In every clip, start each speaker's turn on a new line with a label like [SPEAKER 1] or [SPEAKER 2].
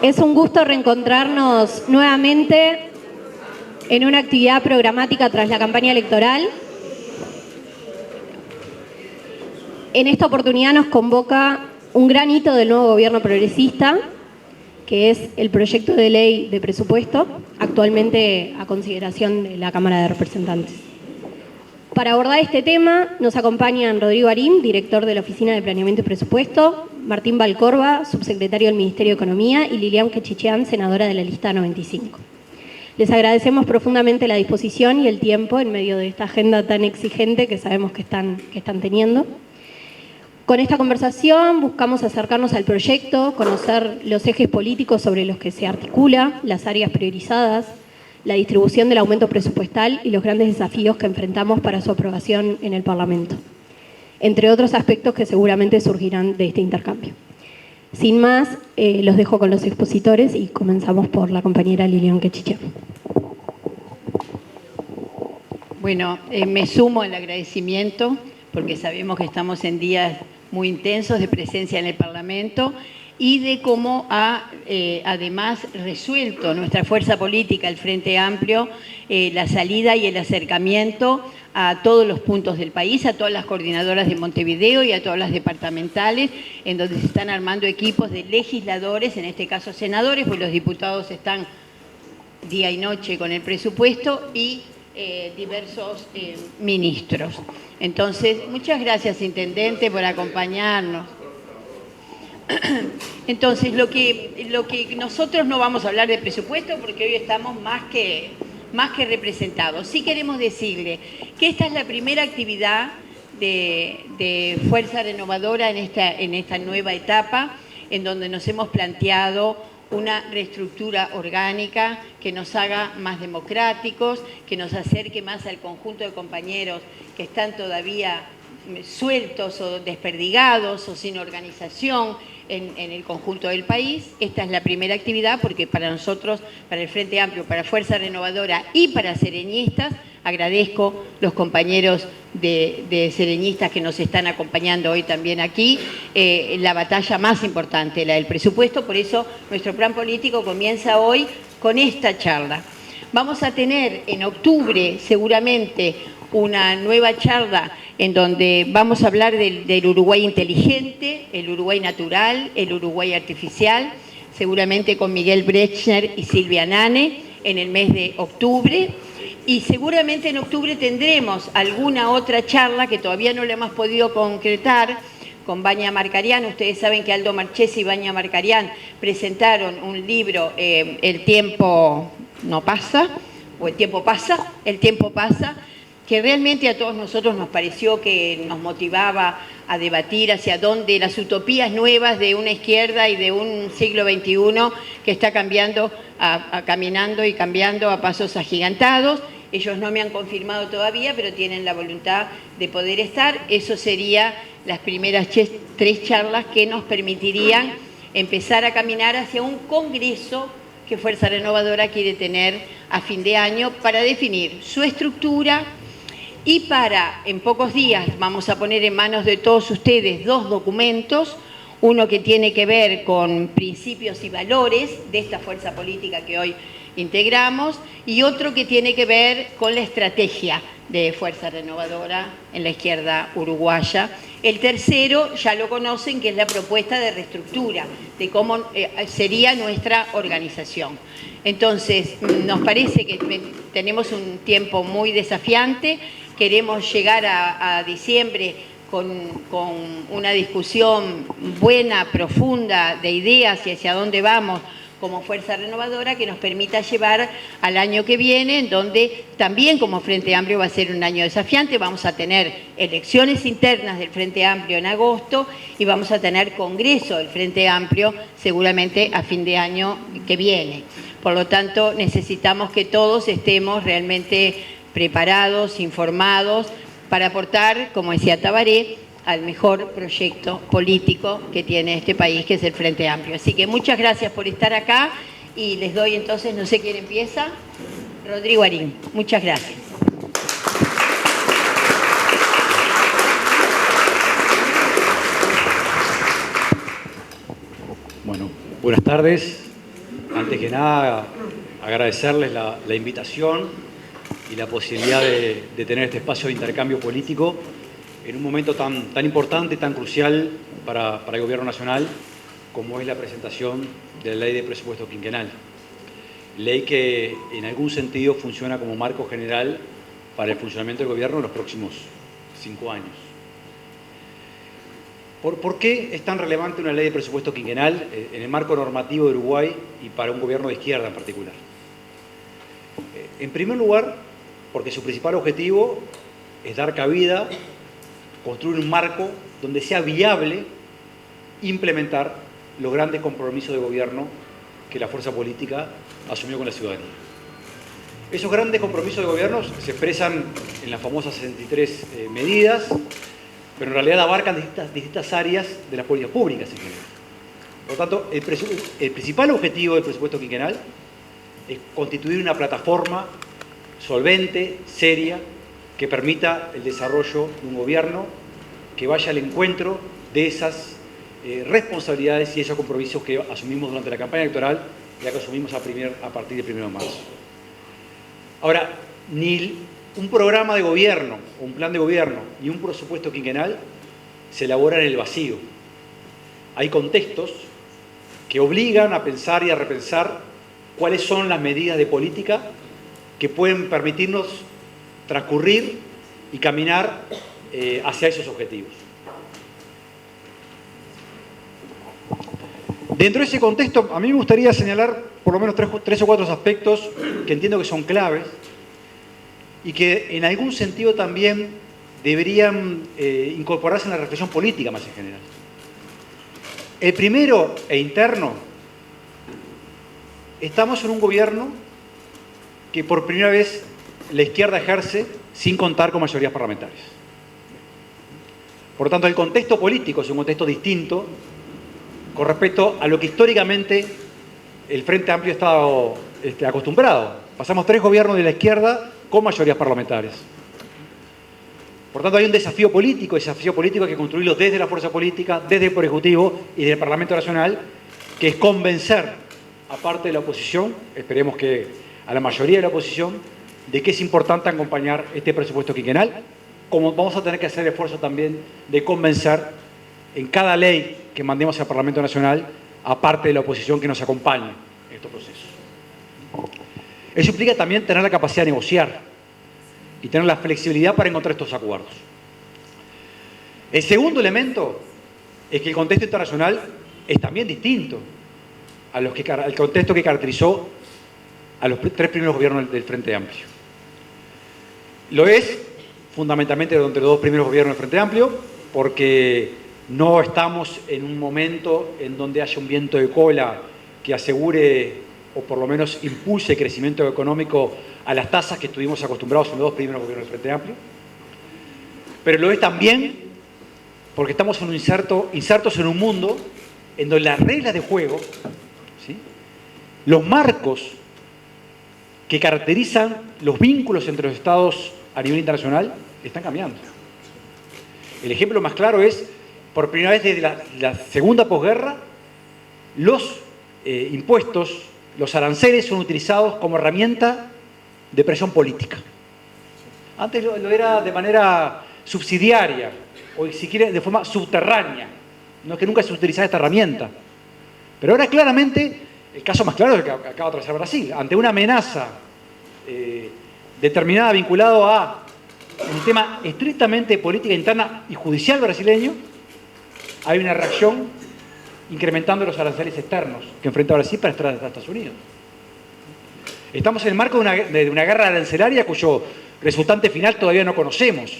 [SPEAKER 1] Es un gusto reencontrarnos nuevamente en una actividad programática tras la campaña electoral. En esta oportunidad nos convoca un gran hito del nuevo gobierno progresista, que es el proyecto de ley de presupuesto, actualmente a consideración de la Cámara de Representantes. Para abordar este tema nos acompañan Rodrigo Arín, director de la Oficina de Planeamiento y Presupuesto, Martín Valcorba, subsecretario del Ministerio de Economía, y Lilian Quechichian, senadora de la lista 95. Les agradecemos profundamente la disposición y el tiempo en medio de esta agenda tan exigente que sabemos que están teniendo. Con esta conversación buscamos acercarnos al proyecto, conocer los ejes políticos sobre los que se articula, las áreas priorizadas, la distribución del aumento presupuestal y los grandes desafíos que enfrentamos para su aprobación en el Parlamento, entre otros aspectos que seguramente surgirán de este intercambio. Sin más, los dejo con los expositores y comenzamos por la compañera Lilian Quechichian.
[SPEAKER 2] Bueno, me sumo al agradecimiento porque sabemos que estamos en días muy intensos de presencia en el Parlamento y de cómo ha además resuelto nuestra fuerza política, el Frente Amplio, la salida y el acercamiento a todos los puntos del país, a todas las coordinadoras de Montevideo y a todas las departamentales, en donde se están armando equipos de legisladores, en este caso senadores, pues los diputados están día y noche con el presupuesto, y diversos ministros. Entonces, muchas gracias, Intendente, por acompañarnos. Entonces, lo que nosotros no vamos a hablar de presupuesto porque hoy estamos más que representados. Sí queremos decirle que esta es la primera actividad de Fuerza Renovadora en esta nueva etapa, en donde nos hemos planteado una reestructura orgánica que nos haga más democráticos, que nos acerque más al conjunto de compañeros que están todavía sueltos o desperdigados o sin organización en el conjunto del país. Esta es la primera actividad porque para nosotros, para el Frente Amplio, para Fuerza Renovadora y para Sereñistas, agradezco los compañeros de Sereñistas que nos están acompañando hoy también aquí, la batalla más importante, la del presupuesto. Por eso nuestro plan político comienza hoy con esta charla. Vamos a tener en octubre seguramente una nueva charla en donde vamos a hablar del Uruguay inteligente, el Uruguay natural, el Uruguay artificial, seguramente con Miguel Brechner y Silvia Nane en el mes de octubre. Y seguramente en octubre tendremos alguna otra charla que todavía no la hemos podido concretar con Vania Marcarián. Ustedes saben que Aldo Marchesi y Vania Marcarián presentaron un libro, El tiempo no pasa, o El tiempo pasa, que realmente a todos nosotros nos pareció que nos motivaba a debatir hacia dónde las utopías nuevas de una izquierda y de un siglo XXI que está caminando y cambiando a pasos agigantados. Ellos no me han confirmado todavía, pero tienen la voluntad de poder estar. Eso sería las primeras 3 charlas que nos permitirían empezar a caminar hacia un congreso que Fuerza Renovadora quiere tener a fin de año para definir su estructura y para, en pocos días, vamos a poner en manos de todos ustedes 2 documentos, uno que tiene que ver con principios y valores de esta fuerza política que hoy integramos y otro que tiene que ver con la estrategia de Fuerza Renovadora en la izquierda uruguaya. El tercero ya lo conocen, que es la propuesta de reestructura, de cómo sería nuestra organización. Entonces, nos parece que tenemos un tiempo muy desafiante, queremos llegar a diciembre con una discusión buena, profunda, de ideas y hacia dónde vamos como Fuerza Renovadora, que nos permita llevar al año que viene, en donde también como Frente Amplio va a ser un año desafiante. Vamos a tener elecciones internas del Frente Amplio en agosto y vamos a tener congreso del Frente Amplio seguramente a fin de año que viene. Por lo tanto, necesitamos que todos estemos realmente preparados, informados, para aportar, como decía Tabaré, al mejor proyecto político que tiene este país, que es el Frente Amplio. Así que muchas gracias por estar acá y les doy entonces, no sé quién empieza, Rodrigo Arín. Muchas gracias.
[SPEAKER 3] Bueno, buenas tardes. Antes que nada, agradecerles la invitación y la posibilidad de tener este espacio de intercambio político en un momento tan importante, tan crucial para el Gobierno Nacional, como es la presentación de la Ley de Presupuesto Quinquenal. Ley que en algún sentido funciona como marco general para el funcionamiento del Gobierno en los próximos 5 años. ¿Por qué es tan relevante una ley de presupuesto quinquenal en el marco normativo de Uruguay y para un gobierno de izquierda en particular? En primer lugar, porque su principal objetivo es dar cabida, construir un marco donde sea viable implementar los grandes compromisos de gobierno que la fuerza política asumió con la ciudadanía. Esos grandes compromisos de gobierno se expresan en las famosas 63 medidas, pero en realidad abarcan distintas áreas de las políticas públicas en general. Por lo tanto, el principal objetivo del presupuesto quinquenal es constituir una plataforma solvente, seria, que permita el desarrollo de un gobierno que vaya al encuentro de esas responsabilidades y esos compromisos que asumimos durante la campaña electoral y que asumimos a partir del 1 de marzo. Ahora, ni un programa de gobierno, o un plan de gobierno, ni un presupuesto quinquenal se elabora en el vacío. Hay contextos que obligan a pensar y a repensar cuáles son las medidas de política que pueden permitirnos transcurrir y caminar hacia esos objetivos. Dentro de ese contexto, a mí me gustaría señalar por lo menos tres o cuatro aspectos que entiendo que son claves y que en algún sentido también deberían incorporarse en la reflexión política más en general. El primero e interno, estamos en un gobierno que por primera vez la izquierda ejerce sin contar con mayorías parlamentarias. Por lo tanto, el contexto político es un contexto distinto con respecto a lo que históricamente el Frente Amplio ha estado acostumbrado. Pasamos 3 gobiernos de la izquierda con mayorías parlamentarias. Por tanto, hay un desafío político hay que construirlo desde la fuerza política, desde el Poder Ejecutivo y desde el Parlamento Nacional, que es convencer a parte de la oposición, esperemos que a la mayoría de la oposición, de que es importante acompañar este presupuesto quinquenal, como vamos a tener que hacer el esfuerzo también de convencer en cada ley que mandemos al Parlamento Nacional a parte de la oposición que nos acompañe en estos procesos. Eso implica también tener la capacidad de negociar y tener la flexibilidad para encontrar estos acuerdos. El segundo elemento es que el contexto internacional es también distinto al contexto que caracterizó a los 3 primeros gobiernos del Frente Amplio. Lo es fundamentalmente durante los 2 primeros gobiernos del Frente Amplio, porque no estamos en un momento en donde haya un viento de cola que asegure o por lo menos impulse el crecimiento económico a las tasas que estuvimos acostumbrados en los 2 primeros gobiernos del Frente Amplio. Pero lo es también porque estamos insertos en un mundo en donde las reglas de juego, ¿sí?, los marcos que caracterizan los vínculos entre los estados a nivel internacional están cambiando. El ejemplo más claro es, por primera vez desde la segunda posguerra, los impuestos, los aranceles son utilizados como herramienta de presión política. Antes lo era de manera subsidiaria, o si quiere de forma subterránea. No es que nunca se utilizaba esta herramienta. Pero ahora claramente, el caso más claro es el que acaba de atravesar Brasil. Ante una amenaza determinada vinculado a un tema estrictamente de política interna y judicial brasileño, hay una reacción incrementando los aranceles externos que enfrenta Brasil para entrar a Estados Unidos. Estamos en el marco de una guerra arancelaria cuyo resultante final todavía no conocemos.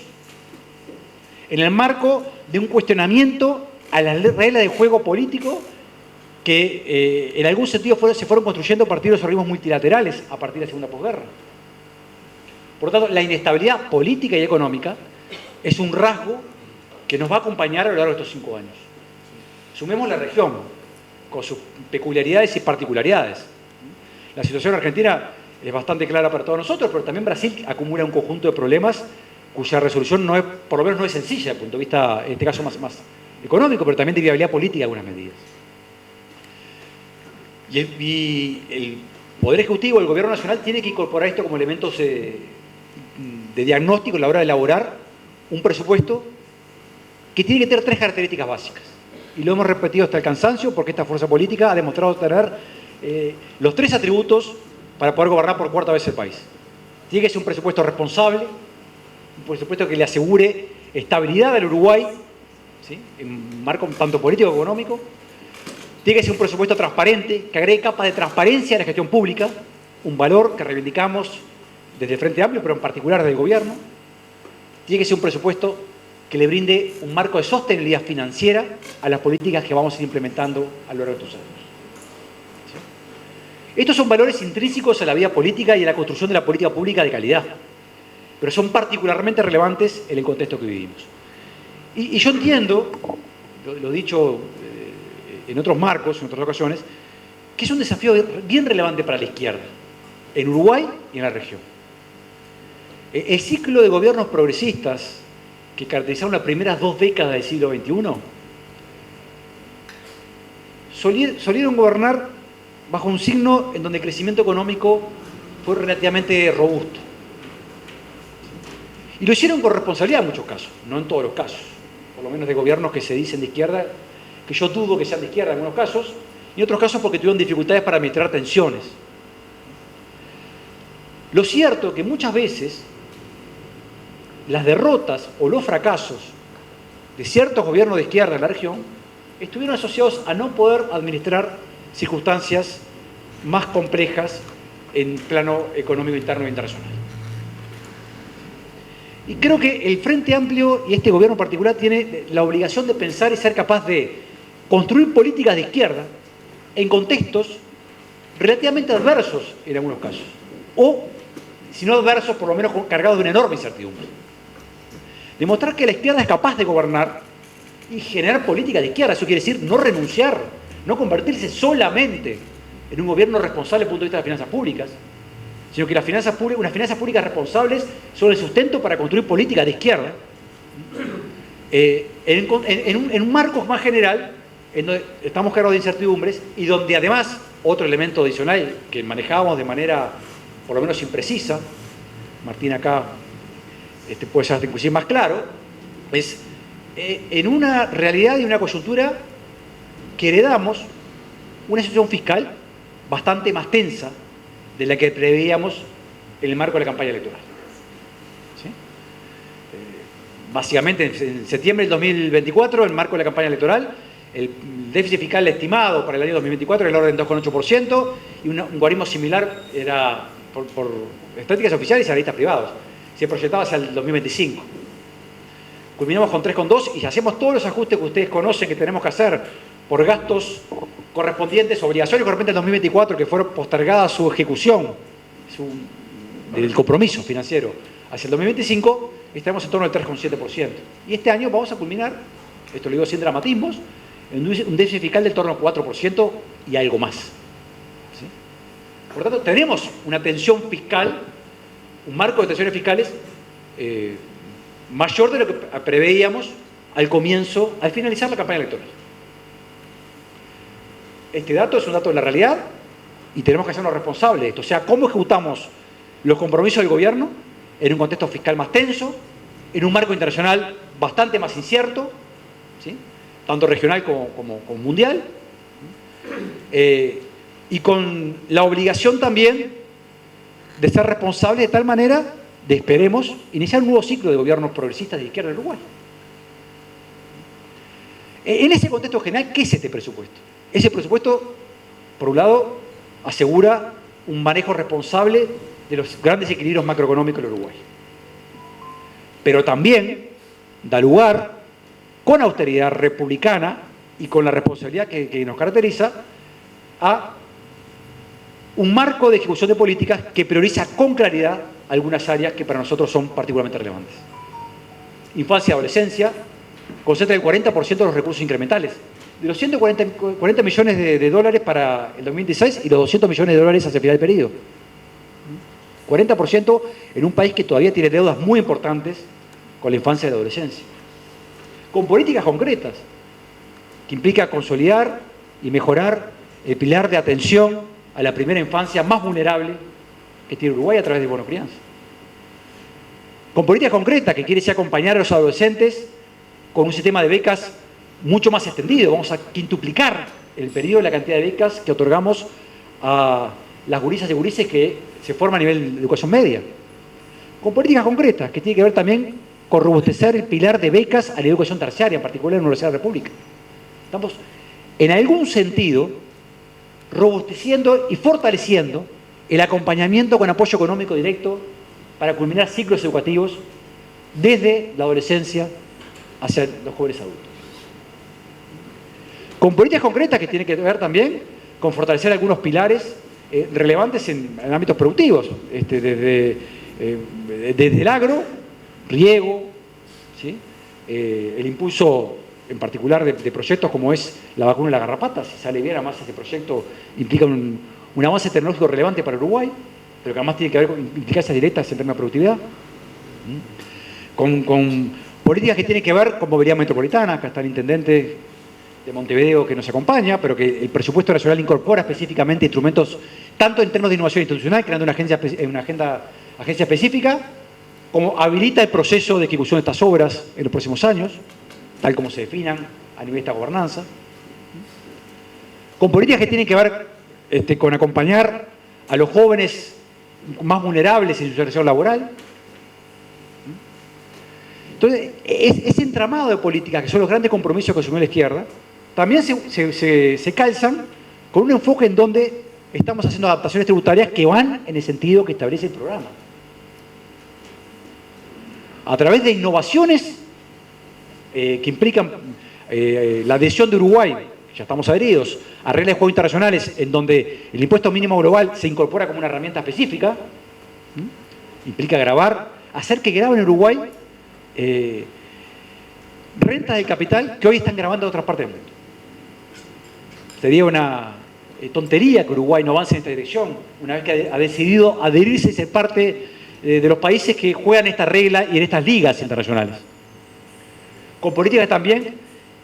[SPEAKER 3] En el marco de un cuestionamiento a las reglas de juego político que en algún sentido se fueron construyendo a partir de los organismos multilaterales a partir de la segunda posguerra. Por lo tanto, la inestabilidad política y económica es un rasgo que nos va a acompañar a lo largo de estos 5 años. Sumemos la región, con sus peculiaridades y particularidades. La situación argentina es bastante clara para todos nosotros, pero también Brasil acumula un conjunto de problemas cuya resolución no es, por lo menos no es sencilla, desde el punto de vista, en este caso, más económico, pero también de viabilidad política de algunas medidas. Y el Poder Ejecutivo, el Gobierno Nacional, tiene que incorporar esto como elementos de diagnóstico a la hora de elaborar un presupuesto que tiene que tener 3 características básicas. Y lo hemos repetido hasta el cansancio porque esta fuerza política ha demostrado tener los 3 atributos para poder gobernar por 4ª vez el país. Tiene que ser un presupuesto responsable, un presupuesto que le asegure estabilidad al Uruguay, ¿sí?, en marco tanto político como económico. Tiene que ser un presupuesto transparente, que agregue capas de transparencia a la gestión pública, un valor que reivindicamos desde el Frente Amplio, pero en particular del Gobierno. Tiene que ser un presupuesto que le brinde un marco de sostenibilidad financiera a las políticas que vamos a ir implementando a lo largo de estos años. ¿Sí? Estos son valores intrínsecos a la vida política y a la construcción de la política pública de calidad, pero son particularmente relevantes en el contexto que vivimos. Y yo entiendo, lo he dicho en otros marcos, en otras ocasiones, que es un desafío bien relevante para la izquierda, en Uruguay y en la región. El ciclo de gobiernos progresistas que caracterizaron las primeras 2 décadas del siglo XXI solieron gobernar bajo un signo en donde el crecimiento económico fue relativamente robusto. Y lo hicieron con responsabilidad en muchos casos, no en todos los casos, por lo menos de gobiernos que se dicen de izquierda, que yo dudo que sean de izquierda en algunos casos, y en otros casos porque tuvieron dificultades para administrar tensiones. Lo cierto es que muchas veces las derrotas o los fracasos de ciertos gobiernos de izquierda en la región estuvieron asociados a no poder administrar circunstancias más complejas en plano económico interno e internacional. Y creo que el Frente Amplio y este gobierno en particular tiene la obligación de pensar y ser capaz de construir políticas de izquierda en contextos relativamente adversos en algunos casos, o si no adversos, por lo menos cargados de una enorme incertidumbre. Demostrar que la izquierda es capaz de gobernar y generar política de izquierda. Eso quiere decir no renunciar, no convertirse solamente en un gobierno responsable desde el punto de vista de las finanzas públicas, sino que unas finanzas públicas responsables son el sustento para construir política de izquierda en un marco más general en donde estamos cargados de incertidumbres y donde además otro elemento adicional que manejábamos de manera por lo menos imprecisa, Martín acá puede ser inclusive más claro, es en una realidad y una coyuntura que heredamos una situación fiscal bastante más tensa de la que preveíamos en el marco de la campaña electoral. ¿Sí? Básicamente, en septiembre del 2024, en el marco de la campaña electoral, el déficit fiscal estimado para el año 2024 era del orden del 2,8% y un guarismo similar era por estadísticas oficiales y analistas privados. Se proyectaba hacia el 2025. Culminamos con 3,2 y si hacemos todos los ajustes que ustedes conocen que tenemos que hacer por gastos correspondientes, obligaciones correspondientes al 2024 que fueron postergadas su ejecución, del compromiso financiero hacia el 2025, estaremos en torno al 3,7%. Y este año vamos a culminar, esto lo digo sin dramatismos, en un déficit fiscal del torno al 4% y algo más. ¿Sí? Por lo tanto, tenemos una tensión fiscal, un marco de tensiones fiscales mayor de lo que preveíamos al finalizar la campaña electoral. Este dato es un dato de la realidad y tenemos que hacernos responsables de esto. O sea, cómo ejecutamos los compromisos del gobierno en un contexto fiscal más tenso, en un marco internacional bastante más incierto, ¿sí?, tanto regional como mundial, y con la obligación también de ser responsables de tal manera de, esperemos, iniciar un nuevo ciclo de gobiernos progresistas de izquierda en Uruguay. En ese contexto general, ¿qué es este presupuesto? Ese presupuesto, por un lado, asegura un manejo responsable de los grandes equilibrios macroeconómicos del Uruguay. Pero también da lugar, con austeridad republicana y con la responsabilidad que nos caracteriza, a un marco de ejecución de políticas que prioriza con claridad algunas áreas que para nosotros son particularmente relevantes. Infancia y adolescencia concentra el 40% de los recursos incrementales. De los 140 millones de dólares para el 2016 y los 200 millones de dólares hacia el final del periodo. 40% en un país que todavía tiene deudas muy importantes con la infancia y la adolescencia. Con políticas concretas que implica consolidar y mejorar el pilar de atención a la primera infancia más vulnerable que tiene Uruguay a través de Bono Crianza. Con políticas concretas que quiere decir acompañar a los adolescentes con un sistema de becas mucho más extendido. Vamos a quintuplicar el periodo y la cantidad de becas que otorgamos a las gurisas y gurises que se forman a nivel de educación media. Con políticas concretas que tiene que ver también con robustecer el pilar de becas a la educación terciaria, en particular en la Universidad de la República. Estamos, en algún sentido, robusteciendo y fortaleciendo el acompañamiento con apoyo económico directo para culminar ciclos educativos desde la adolescencia hacia los jóvenes adultos. Con políticas concretas que tienen que ver también con fortalecer algunos pilares relevantes en ámbitos productivos, desde el agro, riego, ¿sí? El impulso en particular de proyectos como es la vacuna de la garrapata. Si sale bien, además este proyecto implica un avance tecnológico relevante para Uruguay, pero que además tiene que ver con implicancias directas en términos de productividad. Con políticas que tienen que ver con movilidad metropolitana. Acá está el intendente de Montevideo que nos acompaña, pero que el presupuesto nacional incorpora específicamente instrumentos tanto en términos de innovación institucional, creando una agencia específica, como habilita el proceso de ejecución de estas obras en los próximos años, tal como se definan a nivel de esta gobernanza. Con políticas que tienen que ver con acompañar a los jóvenes más vulnerables en su inserción laboral. Entonces, ese entramado de políticas, que son los grandes compromisos que asumió la izquierda, también se calzan con un enfoque en donde estamos haciendo adaptaciones tributarias que van en el sentido que establece el programa. A través de innovaciones que implican la adhesión de Uruguay, ya estamos adheridos, a reglas de juego internacionales en donde el impuesto mínimo global se incorpora como una herramienta específica, implica hacer que graben en Uruguay rentas del capital que hoy están grabando en otras partes del mundo. Sería una tontería que Uruguay no avance en esta dirección, una vez que ha decidido adherirse y ser parte de los países que juegan esta regla y en estas ligas internacionales. Con políticas que también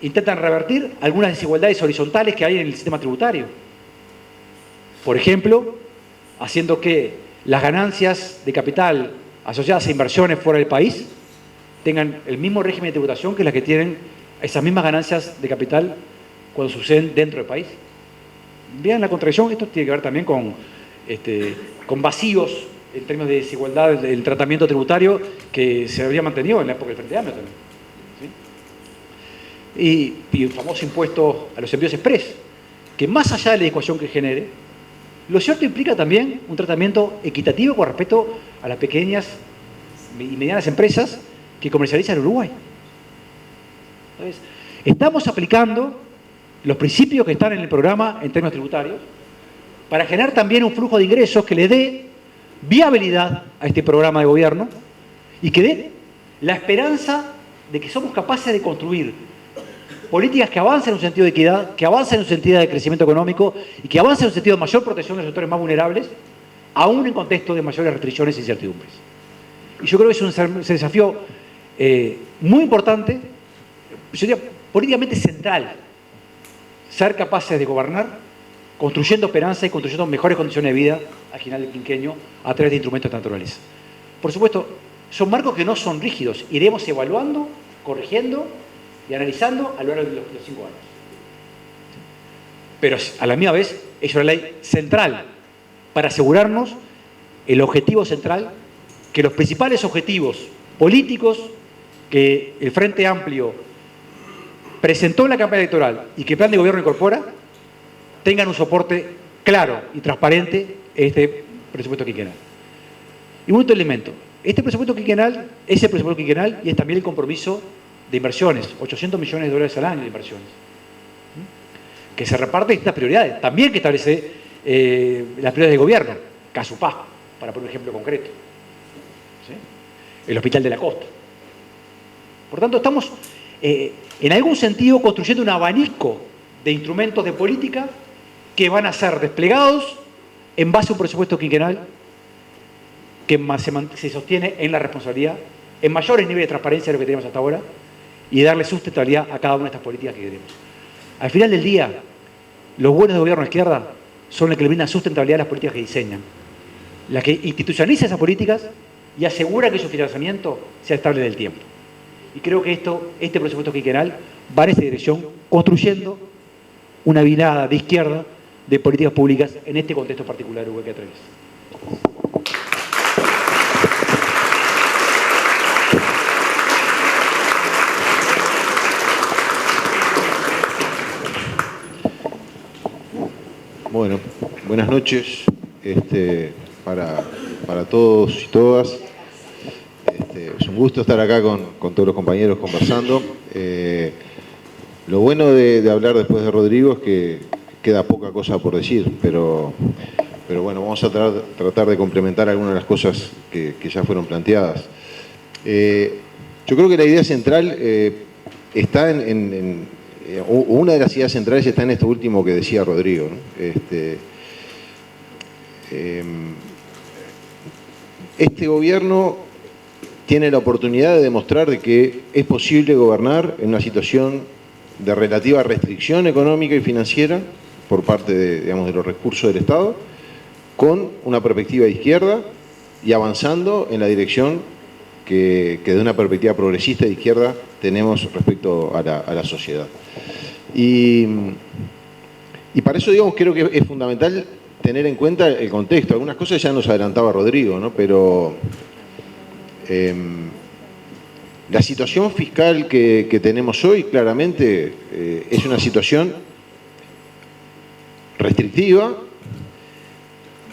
[SPEAKER 3] intentan revertir algunas desigualdades horizontales que hay en el sistema tributario. Por ejemplo, haciendo que las ganancias de capital asociadas a inversiones fuera del país tengan el mismo régimen de tributación que las que tienen esas mismas ganancias de capital cuando suceden dentro del país. Vean la contradicción, esto tiene que ver también con vacíos en términos de desigualdad del tratamiento tributario que se había mantenido en la época del Frente Amplio también. ¿Sí? Y el famoso impuesto a los envíos express, que más allá de la ecuación que genere, lo cierto implica también un tratamiento equitativo con respecto a las pequeñas y medianas empresas que comercializan en Uruguay. Entonces, estamos aplicando los principios que están en el programa en términos tributarios para generar también un flujo de ingresos que le dé viabilidad a este programa de gobierno y que dé la esperanza de que somos capaces de construir políticas que avancen en un sentido de equidad, que avancen en un sentido de crecimiento económico y que avancen en un sentido de mayor protección de los sectores más vulnerables, aún en contexto de mayores restricciones e incertidumbres. Y yo creo que es un desafío muy importante, yo diría políticamente central, ser capaces de gobernar construyendo esperanza y construyendo mejores condiciones de vida al final del quinquenio a través de instrumentos de esta naturaleza. Por supuesto, son marcos que no son rígidos, iremos evaluando, corrigiendo y analizando a lo largo de los 5 años. Pero a la misma vez es una ley central para asegurarnos el objetivo central, que los principales objetivos políticos que el Frente Amplio presentó en la campaña electoral y que el plan de gobierno incorpora, tengan un soporte claro y transparente en este presupuesto quinquenal. Y un otro elemento, este presupuesto quinquenal es el presupuesto quinquenal y es también el compromiso de inversiones, 800 millones de dólares al año de inversiones, que se reparten estas prioridades, también que establece las prioridades del gobierno, Casupá, para poner un ejemplo concreto, ¿sí? El Hospital de la Costa. Por tanto, estamos en algún sentido construyendo un abanico de instrumentos de política que van a ser desplegados en base a un presupuesto quinquenal que se sostiene en la responsabilidad, en mayores niveles de transparencia de lo que tenemos hasta ahora y darle sustentabilidad a cada una de estas políticas que queremos. Al final del día, Los buenos de gobierno de izquierda son los que le brindan sustentabilidad a las políticas que diseñan, la que institucionaliza esas políticas y asegura que su financiamiento sea estable en el tiempo. Y creo que este presupuesto quinquenal va en esa dirección, construyendo una mirada de izquierda de políticas públicas en este contexto particular que atraviesa.
[SPEAKER 4] Bueno, buenas noches para todos y todas. Es un gusto estar acá con todos los compañeros conversando. Lo bueno de hablar después de Rodrigo es que queda poca cosa por decir, pero bueno, vamos a tratar de complementar algunas de las cosas que ya fueron planteadas. Yo creo que la idea central está una de las ideas centrales está en esto último que decía Rodrigo, ¿no? Este gobierno tiene la oportunidad de demostrar de que es posible gobernar en una situación de relativa restricción económica y financiera por parte de los recursos del Estado, con una perspectiva de izquierda y avanzando en la dirección que de una perspectiva progresista de izquierda tenemos respecto a la sociedad. Y para eso, creo que es fundamental tener en cuenta el contexto. Algunas cosas ya nos adelantaba Rodrigo, ¿no? Pero la situación fiscal que tenemos hoy claramente es una situación restrictiva,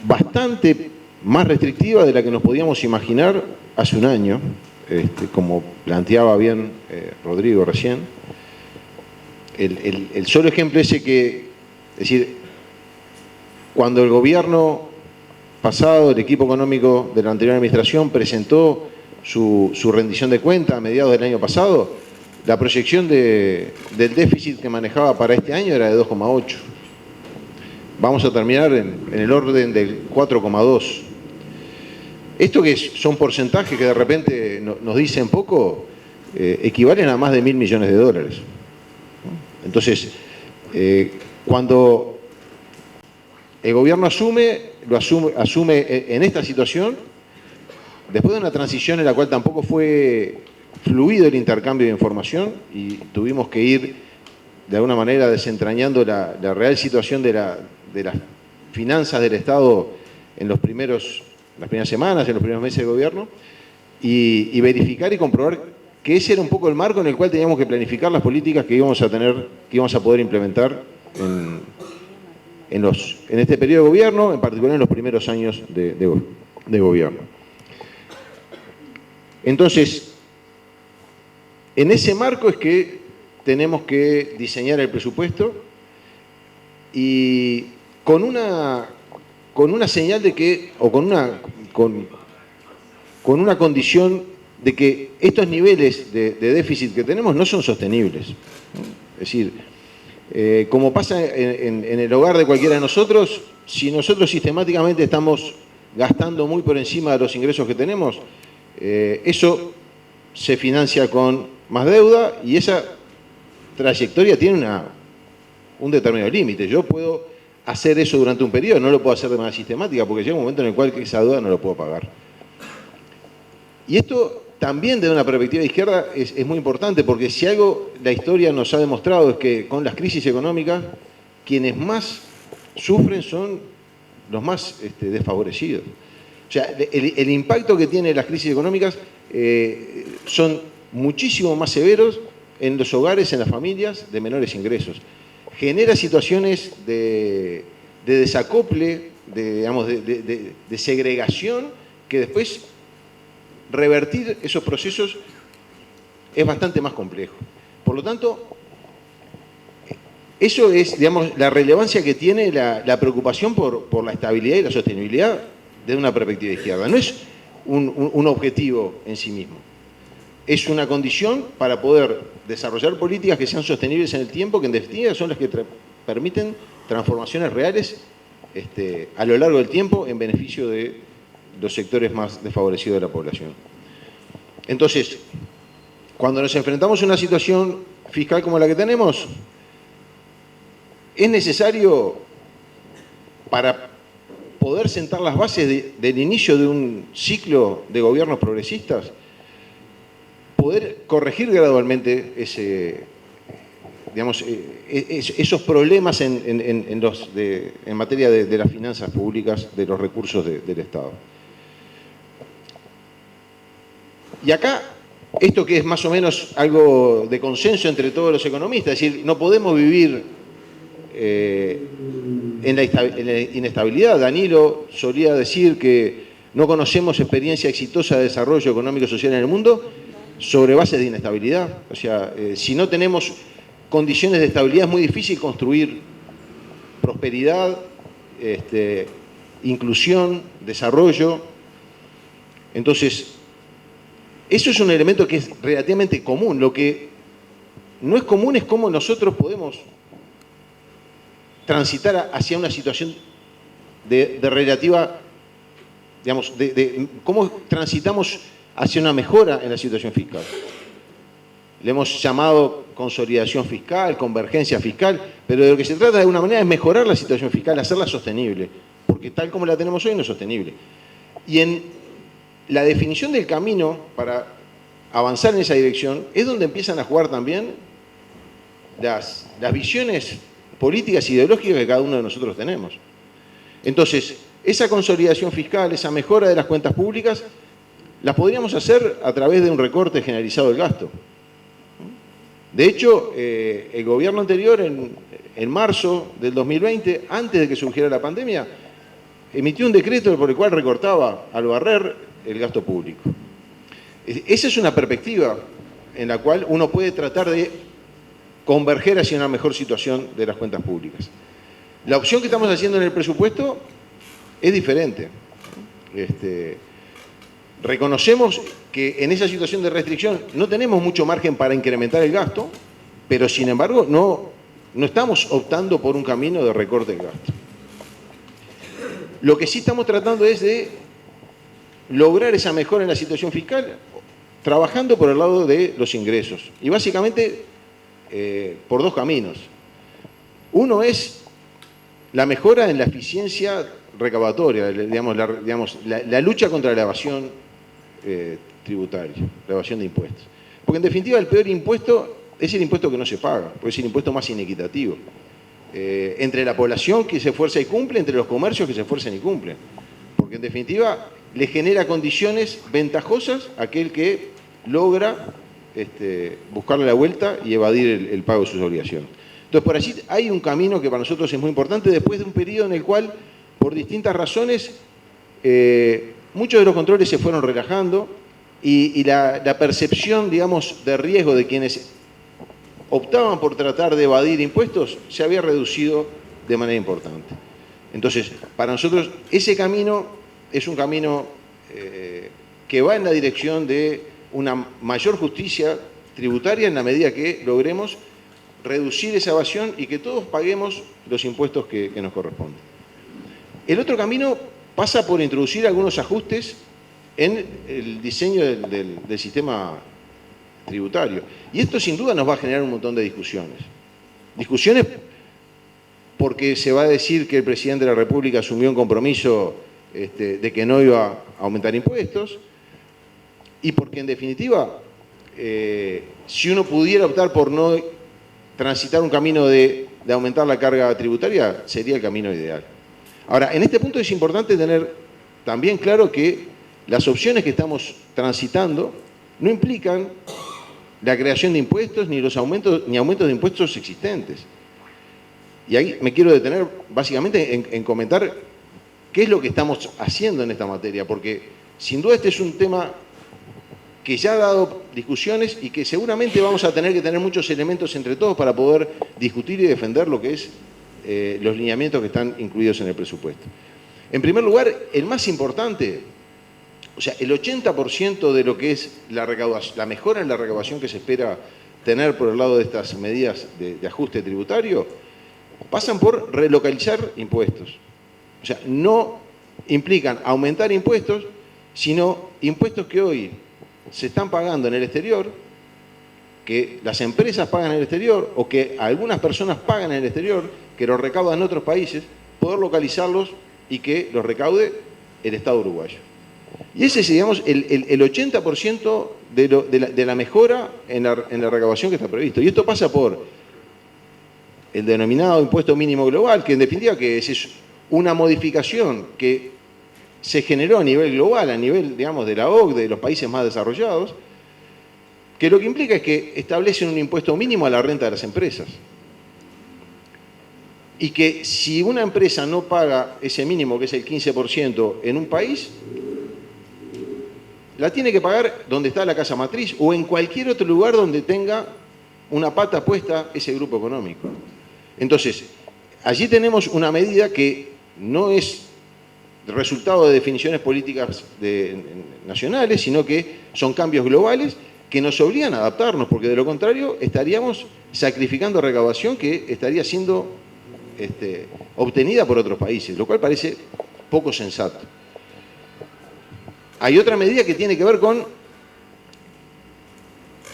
[SPEAKER 4] bastante más restrictiva de la que nos podíamos imaginar hace un año, como planteaba bien Rodrigo recién. El solo ejemplo ese es decir, cuando el gobierno pasado, el equipo económico de la anterior administración presentó su rendición de cuenta a mediados del año pasado, la proyección del déficit que manejaba para este año era de 2,8. Vamos a terminar en el orden del 4,2. Esto que son porcentajes que de repente nos dicen poco, equivalen a más de $1.000 millones. Entonces, cuando el gobierno asume en esta situación, después de una transición en la cual tampoco fue fluido el intercambio de información y tuvimos que ir de alguna manera desentrañando la real situación de las finanzas del Estado en las primeras semanas, en los primeros meses de gobierno, y verificar y comprobar que ese era un poco el marco en el cual teníamos que planificar las políticas que íbamos a poder implementar en este periodo de gobierno, en particular en los primeros años de gobierno. Entonces, en ese marco es que tenemos que diseñar el presupuesto y con una señal de que, o con una condición de que estos niveles de déficit que tenemos no son sostenibles. Es decir, como pasa en el hogar de cualquiera de nosotros, si nosotros sistemáticamente estamos gastando muy por encima de los ingresos que tenemos, eso se financia con más deuda y esa trayectoria tiene un determinado límite. Yo puedo hacer eso durante un periodo, no lo puedo hacer de manera sistemática porque llega un momento en el cual esa deuda no lo puedo pagar. Y esto también desde una perspectiva de izquierda es muy importante porque si algo la historia nos ha demostrado es que con las crisis económicas quienes más sufren son los más desfavorecidos. O sea, el impacto que tienen las crisis económicas son muchísimo más severos en los hogares, en las familias de menores ingresos. Genera situaciones de desacople, de segregación, que después revertir esos procesos es bastante más complejo. Por lo tanto, eso es, la relevancia que tiene la preocupación por la estabilidad y la sostenibilidad desde una perspectiva de izquierda. No es un objetivo en sí mismo. Es una condición para poder desarrollar políticas que sean sostenibles en el tiempo, que en definitiva son las que permiten transformaciones reales a lo largo del tiempo en beneficio de los sectores más desfavorecidos de la población. Entonces, cuando nos enfrentamos a una situación fiscal como la que tenemos, es necesario, para poder sentar las bases del inicio de un ciclo de gobiernos progresistas, poder corregir gradualmente esos problemas en materia de las finanzas públicas, de los recursos del Estado. Y acá, esto que es más o menos algo de consenso entre todos los economistas, es decir, no podemos vivir en la inestabilidad. Danilo solía decir que no conocemos experiencia exitosa de desarrollo económico y social en el mundo sobre bases de inestabilidad. O sea, si no tenemos condiciones de estabilidad es muy difícil construir prosperidad, inclusión, desarrollo. Entonces, eso es un elemento que es relativamente común. Lo que no es común es cómo nosotros podemos transitar hacia una situación de relativa, digamos, cómo transitamos hacia una mejora en la situación fiscal. Le hemos llamado consolidación fiscal, convergencia fiscal, pero de lo que se trata de alguna manera es mejorar la situación fiscal, hacerla sostenible, porque tal como la tenemos hoy no es sostenible. Y en la definición del camino para avanzar en esa dirección es donde empiezan a jugar también las visiones políticas e ideológicas que cada uno de nosotros tenemos. Entonces, esa consolidación fiscal, esa mejora de las cuentas públicas, las podríamos hacer a través de un recorte generalizado del gasto. De hecho, el gobierno anterior, en marzo del 2020, antes de que surgiera la pandemia, emitió un decreto por el cual recortaba al barrer el gasto público. Esa es una perspectiva en la cual uno puede tratar de converger hacia una mejor situación de las cuentas públicas. La opción que estamos haciendo en el presupuesto es diferente. Reconocemos que en esa situación de restricción no tenemos mucho margen para incrementar el gasto, pero sin embargo no estamos optando por un camino de recorte del gasto. Lo que sí estamos tratando es de lograr esa mejora en la situación fiscal trabajando por el lado de los ingresos. Y básicamente por dos caminos. Uno es la mejora en la eficiencia recaudatoria, la lucha contra la evasión tributaria, la evasión de impuestos. Porque en definitiva el peor impuesto es el impuesto que no se paga, porque es el impuesto más inequitativo. Entre la población que se esfuerza y cumple, entre los comercios que se esfuerzan y cumplen. Porque en definitiva le genera condiciones ventajosas a aquel que logra buscarle la vuelta y evadir el pago de sus obligaciones. Entonces, por allí hay un camino que para nosotros es muy importante después de un periodo en el cual, por distintas razones, muchos de los controles se fueron relajando y la percepción, digamos, de riesgo de quienes optaban por tratar de evadir impuestos se había reducido de manera importante. Entonces, para nosotros ese camino es un camino que va en la dirección de una mayor justicia tributaria en la medida que logremos reducir esa evasión y que todos paguemos los impuestos que nos corresponden. El otro camino pasa por introducir algunos ajustes en el diseño del sistema tributario. Y esto sin duda nos va a generar un montón de discusiones. Discusiones porque se va a decir que el presidente de la República asumió un compromiso de que no iba a aumentar impuestos, y porque en definitiva, si uno pudiera optar por no transitar un camino de aumentar la carga tributaria, sería el camino ideal. Ahora, en este punto es importante tener también claro que las opciones que estamos transitando no implican la creación de impuestos ni aumentos de impuestos existentes. Y ahí me quiero detener básicamente en comentar qué es lo que estamos haciendo en esta materia, porque sin duda este es un tema que ya ha dado discusiones y que seguramente vamos a tener que tener muchos elementos entre todos para poder discutir y defender lo que es los lineamientos que están incluidos en el presupuesto. En primer lugar, el más importante, o sea, el 80% de lo que es la mejora en la recaudación que se espera tener por el lado de estas medidas de ajuste tributario, pasan por relocalizar impuestos. O sea, no implican aumentar impuestos, sino impuestos que hoy se están pagando en el exterior, que las empresas pagan en el exterior o que algunas personas pagan en el exterior, que los recaudan otros países, poder localizarlos y que los recaude el Estado uruguayo. Y ese es, digamos, el 80% de la mejora en la recaudación que está previsto. Y esto pasa por el denominado impuesto mínimo global, que en definitiva que es una modificación que se generó a nivel global, a nivel, digamos, de la OCDE, de los países más desarrollados, que lo que implica es que establecen un impuesto mínimo a la renta de las empresas. Y que si una empresa no paga ese mínimo, que es el 15% en un país, la tiene que pagar donde está la casa matriz o en cualquier otro lugar donde tenga una pata puesta ese grupo económico. Entonces, allí tenemos una medida que no es resultado de definiciones políticas nacionales, sino que son cambios globales que nos obligan a adaptarnos, porque de lo contrario estaríamos sacrificando recaudación que estaría siendo obtenida por otros países, lo cual parece poco sensato. Hay otra medida que tiene que ver con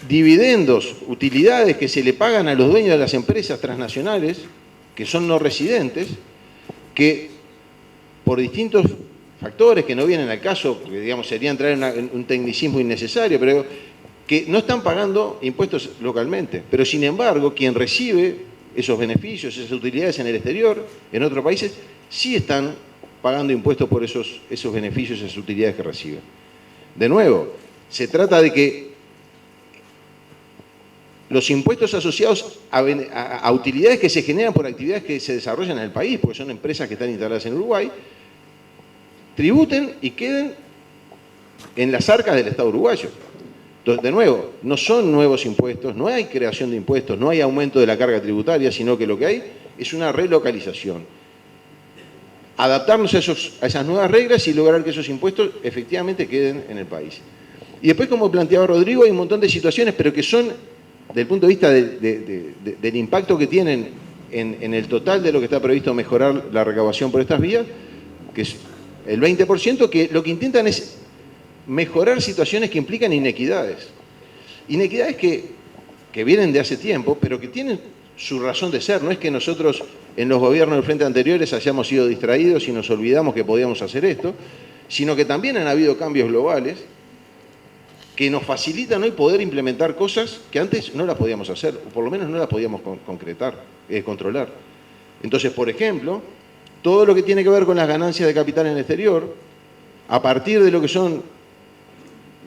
[SPEAKER 4] dividendos, utilidades que se le pagan a los dueños de las empresas transnacionales, que son no residentes, que por distintos factores que no vienen al caso, porque digamos sería entrar en un tecnicismo innecesario, pero que no están pagando impuestos localmente. Pero sin embargo, quien recibe esos beneficios, esas utilidades en el exterior, en otros países, sí están pagando impuestos por esos beneficios, esas utilidades que reciben. De nuevo, se trata de que los impuestos asociados a utilidades que se generan por actividades que se desarrollan en el país, porque son empresas que están instaladas en Uruguay, tributen y queden en las arcas del Estado uruguayo. Entonces, de nuevo, no son nuevos impuestos, no hay creación de impuestos, no hay aumento de la carga tributaria, sino que lo que hay es una relocalización. Adaptarnos a esas nuevas reglas y lograr que esos impuestos efectivamente queden en el país. Y después, como planteaba Rodrigo, hay un montón de situaciones, pero que son, desde el punto de vista del impacto que tienen en el total de lo que está previsto mejorar la recaudación por estas vías, que es el 20%, que lo que intentan es mejorar situaciones que implican inequidades. Inequidades que vienen de hace tiempo, pero que tienen su razón de ser. No es que nosotros en los gobiernos del frente anteriores hayamos sido distraídos y nos olvidamos que podíamos hacer esto, sino que también han habido cambios globales que nos facilitan hoy poder implementar cosas que antes no las podíamos hacer, o por lo menos no las podíamos controlar. Entonces, por ejemplo, todo lo que tiene que ver con las ganancias de capital en el exterior, a partir de lo que son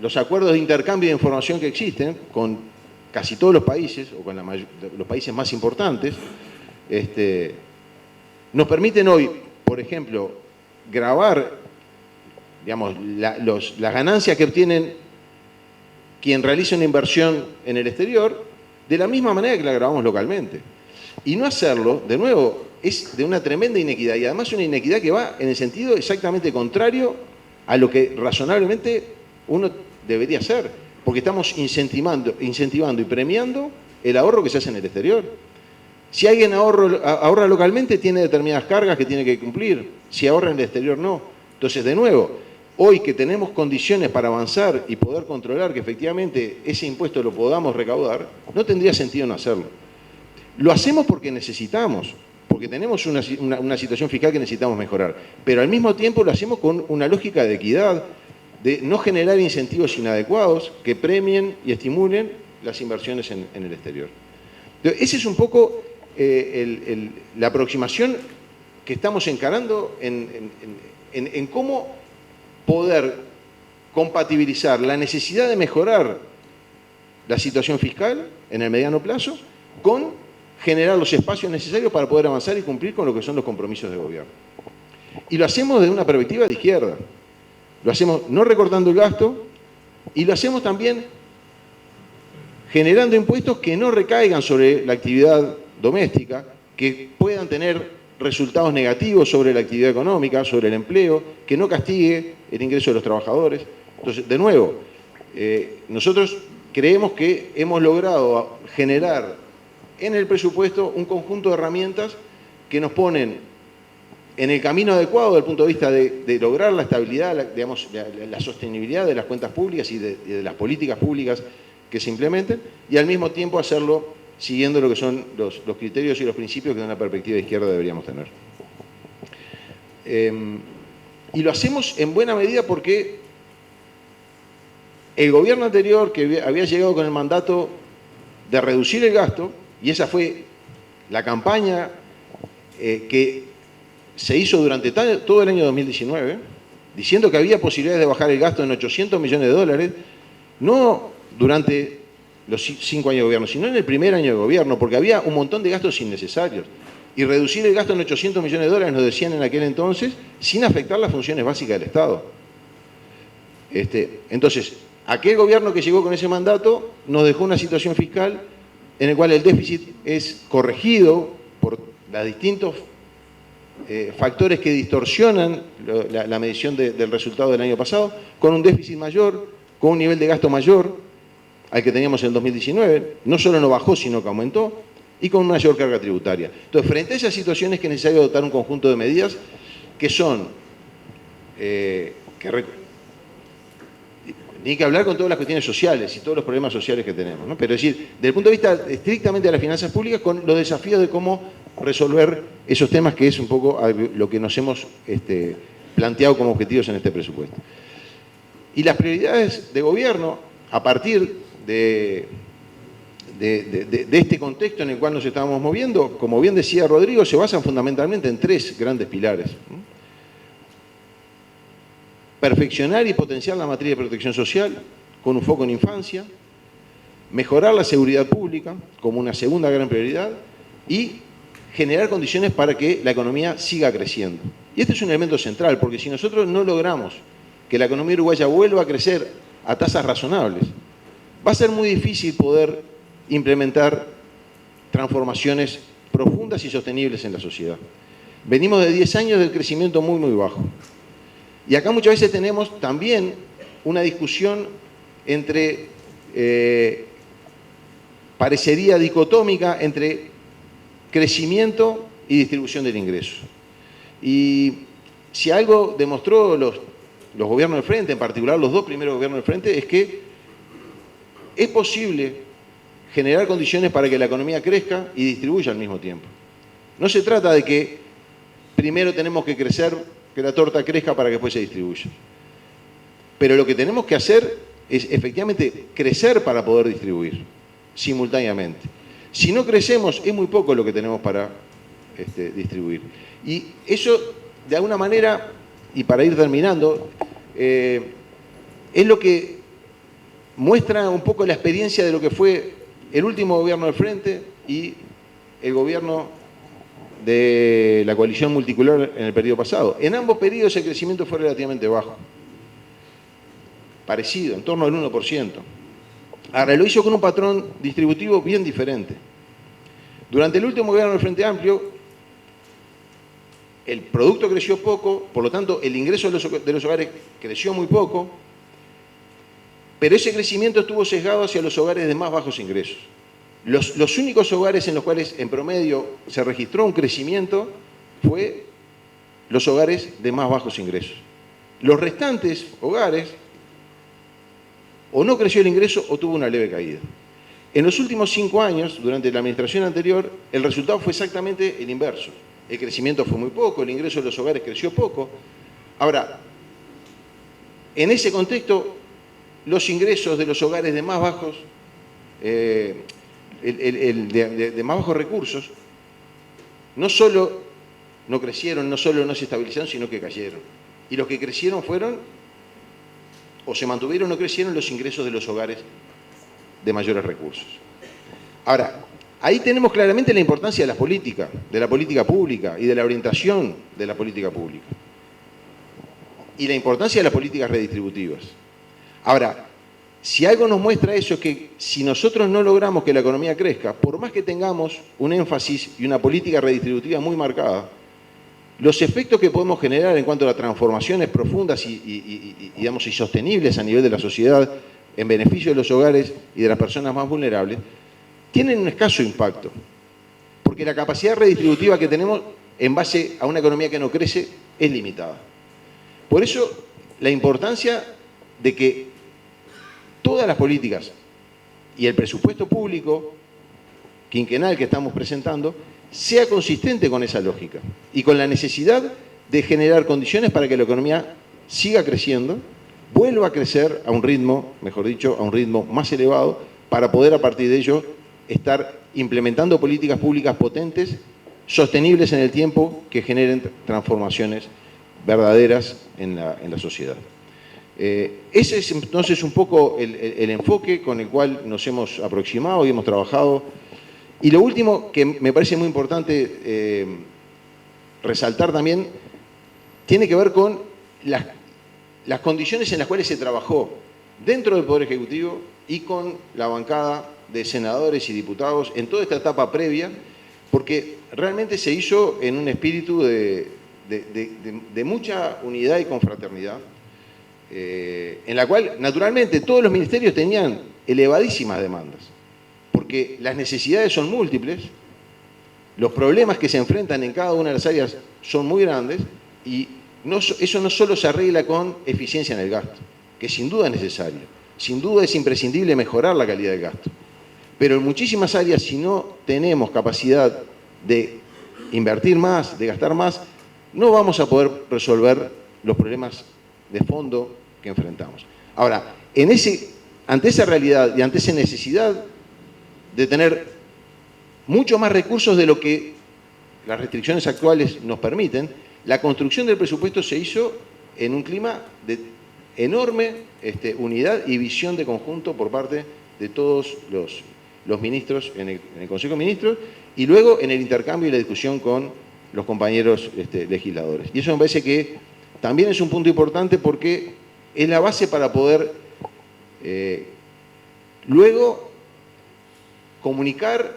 [SPEAKER 4] los acuerdos de intercambio de información que existen con casi todos los países, o con los países más importantes, nos permiten hoy, por ejemplo, gravar, digamos, las ganancias que obtienen quien realiza una inversión en el exterior de la misma manera que la grabamos localmente. Y no hacerlo, de nuevo, es de una tremenda inequidad, y además una inequidad que va en el sentido exactamente contrario a lo que razonablemente uno debería hacer, porque estamos incentivando y premiando el ahorro que se hace en el exterior. Si alguien ahorra localmente, tiene determinadas cargas que tiene que cumplir. Si ahorra en el exterior, no. Entonces, de nuevo, hoy que tenemos condiciones para avanzar y poder controlar que efectivamente ese impuesto lo podamos recaudar, no tendría sentido no hacerlo. Lo hacemos porque necesitamos, porque tenemos una situación fiscal que necesitamos mejorar, pero al mismo tiempo lo hacemos con una lógica de equidad, de no generar incentivos inadecuados que premien y estimulen las inversiones en el exterior. Entonces, esa es un poco la aproximación que estamos encarando en cómo poder compatibilizar la necesidad de mejorar la situación fiscal en el mediano plazo con generar los espacios necesarios para poder avanzar y cumplir con lo que son los compromisos de gobierno. Y lo hacemos desde una perspectiva de izquierda. Lo hacemos no recortando el gasto y lo hacemos también generando impuestos que no recaigan sobre la actividad doméstica, que puedan tener resultados negativos sobre la actividad económica, sobre el empleo, que no castigue el ingreso de los trabajadores. Entonces, de nuevo, nosotros creemos que hemos logrado generar en el presupuesto un conjunto de herramientas que nos ponen en el camino adecuado desde el punto de vista de lograr la estabilidad, digamos, la sostenibilidad de las cuentas públicas y de las políticas públicas que se implementen, y al mismo tiempo hacerlo siguiendo lo que son los criterios y los principios que de una perspectiva de izquierda deberíamos tener. Y lo hacemos en buena medida porque el gobierno anterior, que había llegado con el mandato de reducir el gasto, y esa fue la campaña que se hizo durante todo el año 2019, diciendo que había posibilidades de bajar el gasto en 800 millones de dólares, no durante los 5 años de gobierno, sino en el primer año de gobierno, porque había un montón de gastos innecesarios. Y reducir el gasto en 800 millones de dólares, nos decían en aquel entonces, sin afectar las funciones básicas del Estado. Entonces, aquel gobierno que llegó con ese mandato nos dejó una situación fiscal en la cual el déficit es corregido por los distintos factores que distorsionan la medición del resultado del año pasado, con un déficit mayor, con un nivel de gasto mayor al que teníamos en el 2019. No solo no bajó, sino que aumentó, y con mayor carga tributaria. Entonces, frente a esas situaciones, que es necesario adoptar un conjunto de medidas que son... Ni que hablar con todas las cuestiones sociales y todos los problemas sociales que tenemos, ¿no? Pero es decir, desde el punto de vista estrictamente de las finanzas públicas, con los desafíos de cómo resolver esos temas, que es un poco lo que nos hemos planteado como objetivos en este presupuesto. Y las prioridades de gobierno, a partir de este contexto en el cual nos estábamos moviendo, como bien decía Rodrigo, se basan fundamentalmente en 3 grandes pilares. Perfeccionar y potenciar la materia de protección social, con un foco en infancia, mejorar la seguridad pública como una segunda gran prioridad, y generar condiciones para que la economía siga creciendo. Y este es un elemento central, porque si nosotros no logramos que la economía uruguaya vuelva a crecer a tasas razonables, va a ser muy difícil poder implementar transformaciones profundas y sostenibles en la sociedad. Venimos de 10 años de crecimiento muy, muy bajo. Y acá muchas veces tenemos también una discusión entre, parecería dicotómica, entre crecimiento y distribución del ingreso. Y si algo demostró los gobiernos del Frente, en particular los 2 primeros gobiernos del Frente, es que es posible generar condiciones para que la economía crezca y distribuya al mismo tiempo. No se trata de que primero tenemos que crecer, que la torta crezca para que después se distribuya. Pero lo que tenemos que hacer es efectivamente crecer para poder distribuir simultáneamente. Si no crecemos, es muy poco lo que tenemos para distribuir. Y eso, de alguna manera, y para ir terminando, es lo que muestra un poco la experiencia de lo que fue el último gobierno del Frente y el gobierno de la coalición multicolor en el periodo pasado. En ambos periodos el crecimiento fue relativamente bajo, parecido, en torno al 1%. Ahora, lo hizo con un patrón distributivo bien diferente. Durante el último gobierno del Frente Amplio, el producto creció poco, por lo tanto el ingreso de los hogares creció muy poco, pero ese crecimiento estuvo sesgado hacia los hogares de más bajos ingresos. Los únicos hogares en los cuales en promedio se registró un crecimiento fue los hogares de más bajos ingresos. Los restantes hogares o no creció el ingreso o tuvo una leve caída. En los últimos 5 años, durante la administración anterior, el resultado fue exactamente el inverso. El crecimiento fue muy poco, el ingreso de los hogares creció poco. Ahora, en ese contexto, los ingresos de los hogares de más bajos de más bajos recursos, no solo no crecieron, no solo no se estabilizaron, sino que cayeron. Y los que crecieron fueron, o se mantuvieron o no crecieron, los ingresos de los hogares de mayores recursos. Ahora, ahí tenemos claramente la importancia de la política pública y de la orientación de la política pública. Y la importancia de las políticas redistributivas. Ahora, si algo nos muestra eso es que si nosotros no logramos que la economía crezca, por más que tengamos un énfasis y una política redistributiva muy marcada, los efectos que podemos generar en cuanto a las transformaciones profundas y sostenibles a nivel de la sociedad en beneficio de los hogares y de las personas más vulnerables, tienen un escaso impacto. Porque la capacidad redistributiva que tenemos en base a una economía que no crece es limitada. Por eso, la importancia de que todas las políticas y el presupuesto público quinquenal que estamos presentando sea consistente con esa lógica y con la necesidad de generar condiciones para que la economía siga creciendo, vuelva a crecer a un ritmo, mejor dicho, a un ritmo más elevado, para poder a partir de ello estar implementando políticas públicas potentes, sostenibles en el tiempo, que generen transformaciones verdaderas en la sociedad. Ese es entonces un poco el enfoque con el cual nos hemos aproximado y hemos trabajado. Y lo último que me parece muy importante resaltar también tiene que ver con las condiciones en las cuales se trabajó dentro del Poder Ejecutivo y con la bancada de senadores y diputados en toda esta etapa previa, porque realmente se hizo en un espíritu de mucha unidad y confraternidad, en la cual naturalmente todos los ministerios tenían elevadísimas demandas, porque las necesidades son múltiples, los problemas que se enfrentan en cada una de las áreas son muy grandes y eso no solo se arregla con eficiencia en el gasto, que sin duda es necesario, sin duda es imprescindible mejorar la calidad del gasto, pero en muchísimas áreas, si no tenemos capacidad de invertir más, de gastar más, no vamos a poder resolver los problemas de fondo que enfrentamos. Ahora, ante esa realidad y ante esa necesidad de tener mucho más recursos de lo que las restricciones actuales nos permiten, la construcción del presupuesto se hizo en un clima de enorme unidad y visión de conjunto por parte de todos los ministros en el Consejo de Ministros y luego en el intercambio y la discusión con los compañeros legisladores. Y eso me parece que también es un punto importante porque es la base para poder luego comunicar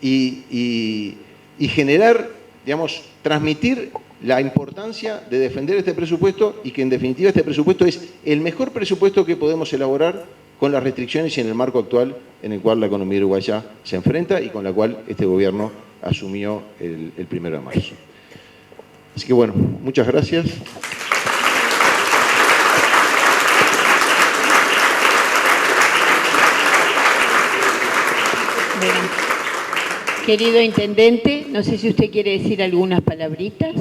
[SPEAKER 4] y generar, digamos, transmitir la importancia de defender este presupuesto y que en definitiva este presupuesto es el mejor presupuesto que podemos elaborar con las restricciones y en el marco actual en el cual la economía uruguaya se enfrenta y con la cual este gobierno asumió el 1 de marzo. Así que bueno, muchas gracias.
[SPEAKER 2] Bueno, querido intendente, no sé si usted quiere decir algunas palabritas.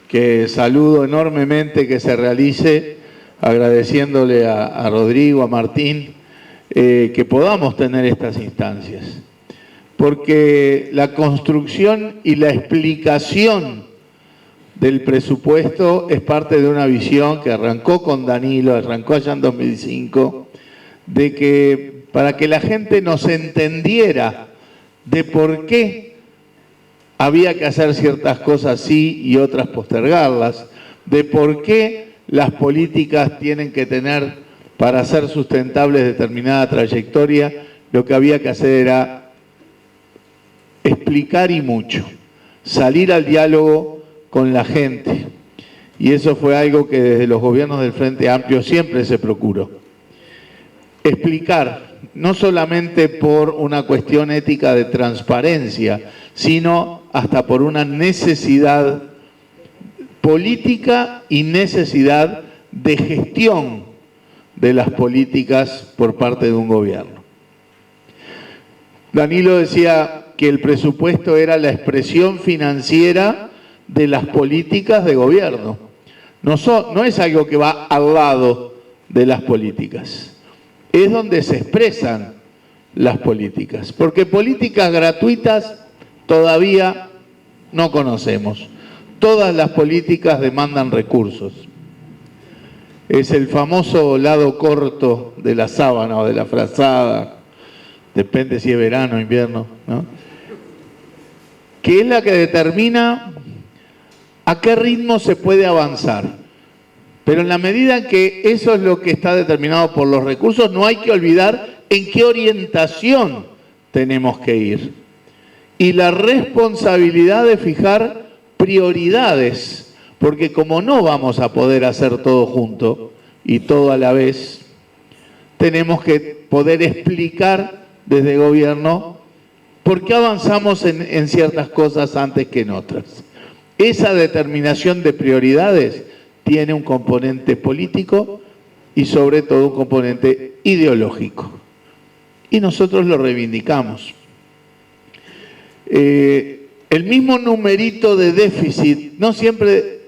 [SPEAKER 5] Que saludo enormemente que se realice, agradeciéndole a Rodrigo, a Martín, que podamos tener estas instancias. Porque la construcción y la explicación del presupuesto es parte de una visión que arrancó con Danilo, arrancó allá en 2005, de que para que la gente nos entendiera de por qué había que hacer ciertas cosas sí y otras postergarlas, de por qué las políticas tienen que tener, para ser sustentables, determinada trayectoria, lo que había que hacer era explicar y mucho, salir al diálogo con la gente. Y eso fue algo que desde los gobiernos del Frente Amplio siempre se procuró. Explicar, no solamente por una cuestión ética de transparencia, sino hasta por una necesidad política y necesidad de gestión de las políticas por parte de un gobierno. Danilo decía que el presupuesto era la expresión financiera de las políticas de gobierno. No es algo que va al lado de las políticas, es donde se expresan las políticas, porque políticas gratuitas todavía no conocemos. Todas las políticas demandan recursos. Es el famoso lado corto de la sábana o de la frazada, depende si es verano o invierno, ¿no? Que es la que determina a qué ritmo se puede avanzar. Pero en la medida en que eso es lo que está determinado por los recursos, no hay que olvidar en qué orientación tenemos que ir. Y la responsabilidad de fijar prioridades, porque como no vamos a poder hacer todo junto y todo a la vez, tenemos que poder explicar desde el gobierno por qué avanzamos en ciertas cosas antes que en otras. Esa determinación de prioridades tiene un componente político y sobre todo un componente ideológico. Y nosotros lo reivindicamos. El mismo numerito de déficit no siempre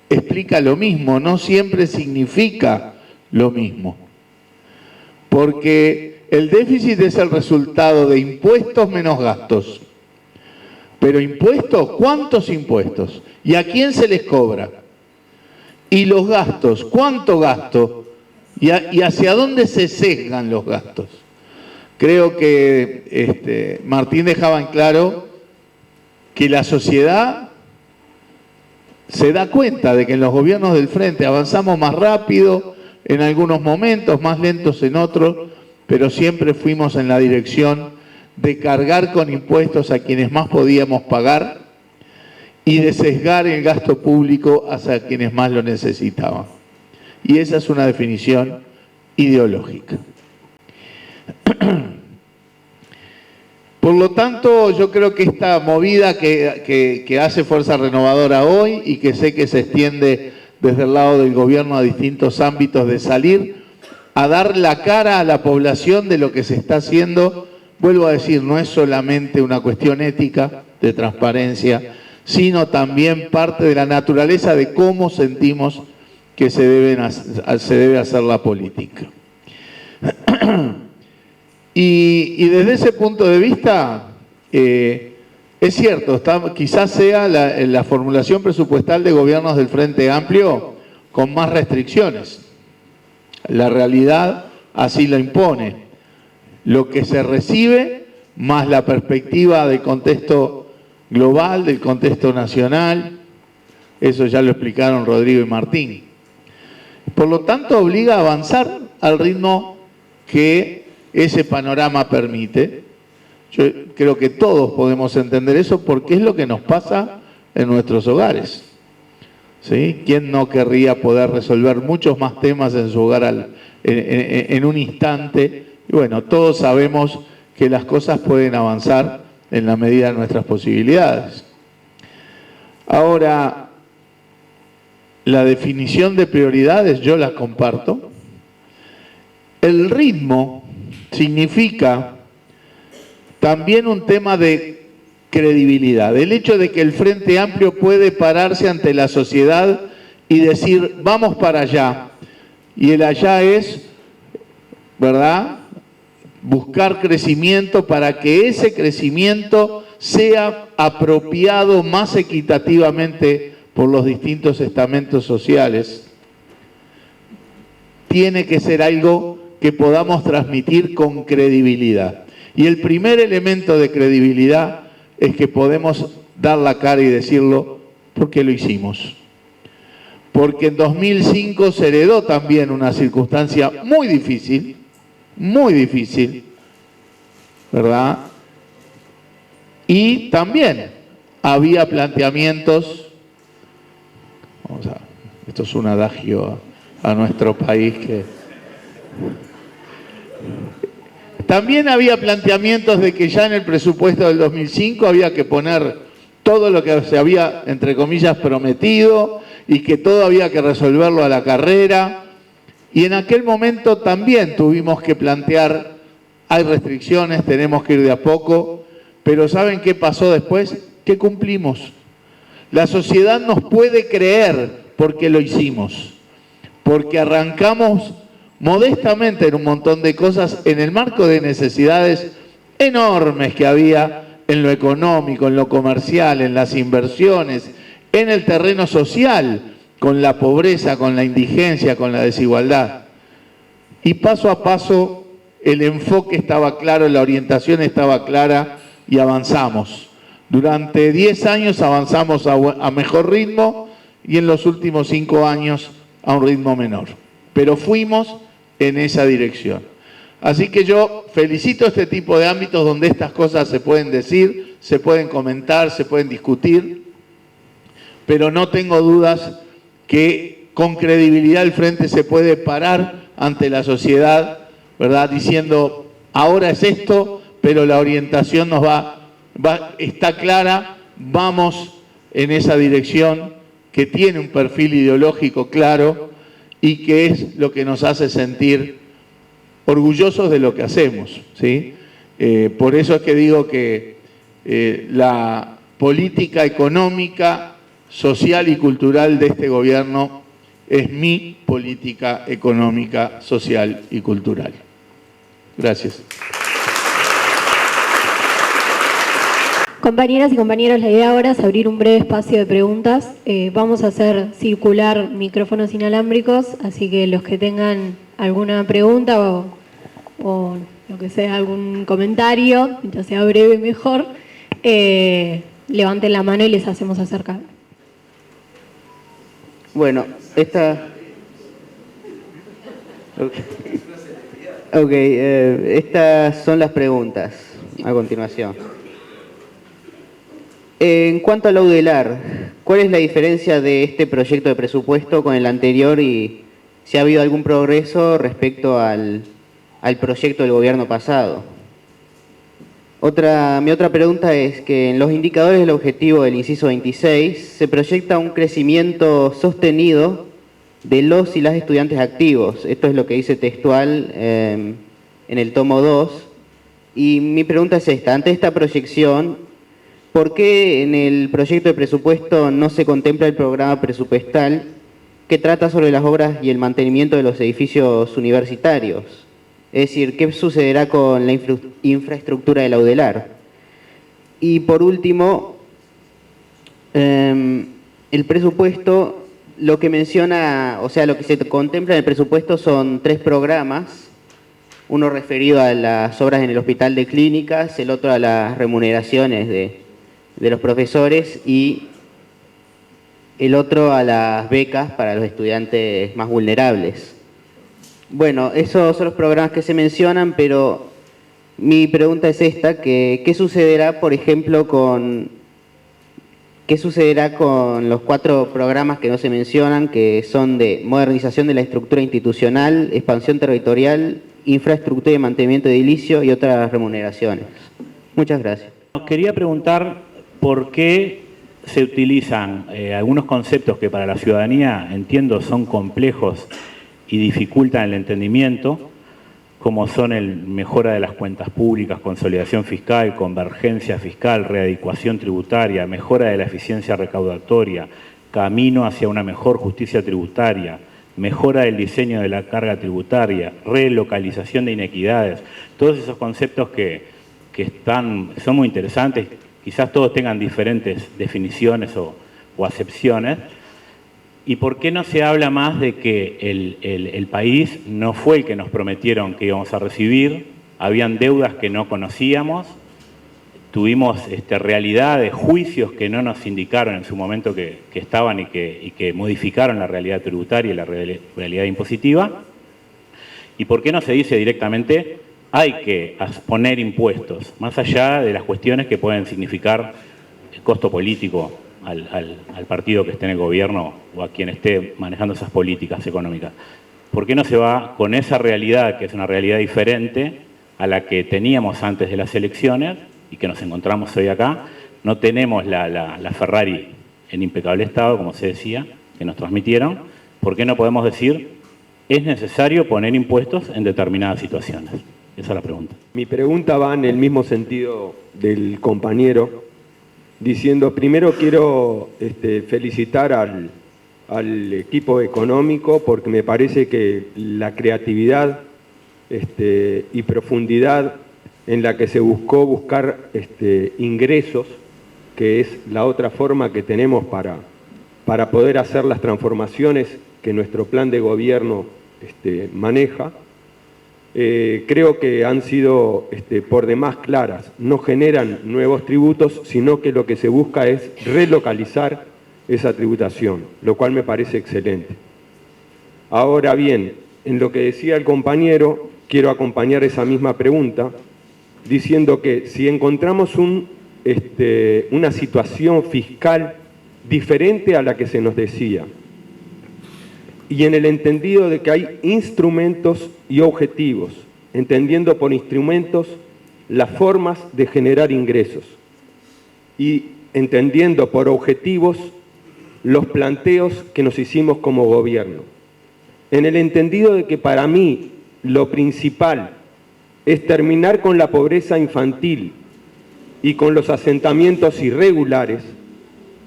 [SPEAKER 5] explica lo mismo, no siempre significa lo mismo. Porque el déficit es el resultado de impuestos menos gastos. Pero impuestos, ¿cuántos impuestos? ¿Y a quién se les cobra? Y los gastos, ¿cuánto gasto? ¿Y hacia dónde se sesgan los gastos? Creo que Martín dejaba en claro que la sociedad se da cuenta de que en los gobiernos del frente avanzamos más rápido en algunos momentos, más lentos en otros, pero siempre fuimos en la dirección de cargar con impuestos a quienes más podíamos pagar y de sesgar el gasto público hacia quienes más lo necesitaban. Y esa es una definición ideológica. Por lo tanto, yo creo que esta movida que hace Fuerza Renovadora hoy y que sé que se extiende desde el lado del gobierno a distintos ámbitos, de salir a dar la cara a la población de lo que se está haciendo, vuelvo a decir, no es solamente una cuestión ética, de transparencia, sino también parte de la naturaleza de cómo sentimos que se debe hacer la política. Y desde ese punto de vista, es cierto, quizás sea la formulación presupuestal de gobiernos del Frente Amplio con más restricciones. La realidad así lo impone. Lo que se recibe, más la perspectiva del contexto global, del contexto nacional, eso ya lo explicaron Rodrigo y Martín. Por lo tanto, obliga a avanzar al ritmo que ese panorama permite. Yo creo que todos podemos entender eso porque es lo que nos pasa en nuestros hogares. ¿Sí? ¿Quién no querría poder resolver muchos más temas en su hogar en un instante? Y bueno, todos sabemos que las cosas pueden avanzar en la medida de nuestras posibilidades. Ahora, la definición de prioridades yo la comparto. El ritmo significa también un tema de credibilidad. El hecho de que el Frente Amplio puede pararse ante la sociedad y decir, vamos para allá. Y el allá es, ¿verdad?, buscar crecimiento para que ese crecimiento sea apropiado más equitativamente por los distintos estamentos sociales. Tiene que ser algo que podamos transmitir con credibilidad. Y el primer elemento de credibilidad es que podemos dar la cara y decirlo porque lo hicimos. Porque en 2005 se heredó también una circunstancia muy difícil, ¿verdad? Y también había planteamientos, esto es un adagio a nuestro país que... También había planteamientos de que ya en el presupuesto del 2005 había que poner todo lo que se había, entre comillas, prometido y que todo había que resolverlo a la carrera. Y en aquel momento también tuvimos que plantear, hay restricciones, tenemos que ir de a poco, pero ¿saben qué pasó después? Que cumplimos. La sociedad nos puede creer porque lo hicimos, porque arrancamos modestamente en un montón de cosas en el marco de necesidades enormes que había en lo económico, en lo comercial, en las inversiones, en el terreno social, con la pobreza, con la indigencia, con la desigualdad. Y paso a paso el enfoque estaba claro, la orientación estaba clara y avanzamos. Durante 10 años avanzamos a mejor ritmo y en los últimos 5 años a un ritmo menor. Pero fuimos en esa dirección. Así que yo felicito este tipo de ámbitos donde estas cosas se pueden decir, se pueden comentar, se pueden discutir, pero no tengo dudas que con credibilidad el Frente se puede parar ante la sociedad, ¿verdad?, diciendo, ahora es esto, pero la orientación está clara, vamos en esa dirección que tiene un perfil ideológico claro y que es lo que nos hace sentir orgullosos de lo que hacemos, ¿sí? Por eso es que digo que la política económica, social y cultural de este gobierno es mi política económica, social y cultural. Gracias.
[SPEAKER 1] Compañeras y compañeros, la idea ahora es abrir un breve espacio de preguntas. Vamos a hacer circular micrófonos inalámbricos, así que los que tengan alguna pregunta o lo que sea, algún comentario, ya sea breve mejor, levanten la mano y les hacemos acercar.
[SPEAKER 6] Bueno, estas son las preguntas a continuación. En cuanto al Audelar, ¿cuál es la diferencia de este proyecto de presupuesto con el anterior y si ha habido algún progreso respecto al proyecto del gobierno pasado? Mi otra pregunta es que en los indicadores del objetivo del inciso 26 se proyecta un crecimiento sostenido de los y las estudiantes activos. Esto es lo que dice textual en el tomo 2. Y mi pregunta es esta: ante esta proyección, ¿por qué en el proyecto de presupuesto no se contempla el programa presupuestal que trata sobre las obras y el mantenimiento de los edificios universitarios? Es decir, ¿qué sucederá con la infraestructura del Audelar? Y por último, el presupuesto, lo que menciona, o sea, lo que se contempla en el presupuesto son 3 programas, uno referido a las obras en el Hospital de Clínicas, el otro a las remuneraciones de los profesores y el otro a las becas para los estudiantes más vulnerables. Bueno, esos son los programas que se mencionan, pero mi pregunta es esta, ¿qué sucederá, por ejemplo, con los 4 programas que no se mencionan, que son de modernización de la estructura institucional, expansión territorial, infraestructura y mantenimiento edilicio y otras remuneraciones? Muchas gracias.
[SPEAKER 7] Quería preguntar por qué se utilizan algunos conceptos que para la ciudadanía, entiendo, son complejos y dificultan el entendimiento, como son el mejora de las cuentas públicas, consolidación fiscal, convergencia fiscal, readecuación tributaria, mejora de la eficiencia recaudatoria, camino hacia una mejor justicia tributaria, mejora del diseño de la carga tributaria, relocalización de inequidades. Todos esos conceptos que son muy interesantes, quizás todos tengan diferentes definiciones o acepciones. ¿Y por qué no se habla más de que el país no fue el que nos prometieron que íbamos a recibir? Habían deudas que no conocíamos, tuvimos realidades, juicios que no nos indicaron en su momento que estaban y que modificaron la realidad tributaria y la realidad impositiva. ¿Y por qué no se dice directamente hay que poner impuestos, más allá de las cuestiones que pueden significar costo político al partido que esté en el gobierno o a quien esté manejando esas políticas económicas? ¿Por qué no se va con esa realidad, que es una realidad diferente a la que teníamos antes de las elecciones y que nos encontramos hoy acá? No tenemos la Ferrari en impecable estado, como se decía, que nos transmitieron. ¿Por qué no podemos decir es necesario poner impuestos en determinadas situaciones? Esa es la pregunta.
[SPEAKER 8] Mi pregunta va en el mismo sentido del compañero, diciendo, primero quiero felicitar al equipo económico porque me parece que la creatividad y profundidad en la que se buscar ingresos, que es la otra forma que tenemos para poder hacer las transformaciones que nuestro plan de gobierno maneja, creo que han sido por demás claras. No generan nuevos tributos, sino que lo que se busca es relocalizar esa tributación, lo cual me parece excelente. Ahora bien, en lo que decía el compañero, quiero acompañar esa misma pregunta, diciendo que si encontramos una situación fiscal diferente a la que se nos decía, y en el entendido de que hay instrumentos y objetivos, entendiendo por instrumentos las formas de generar ingresos y entendiendo por objetivos los planteos que nos hicimos como gobierno. en el entendido de que para mí lo principal es terminar con la pobreza infantil y con los asentamientos irregulares.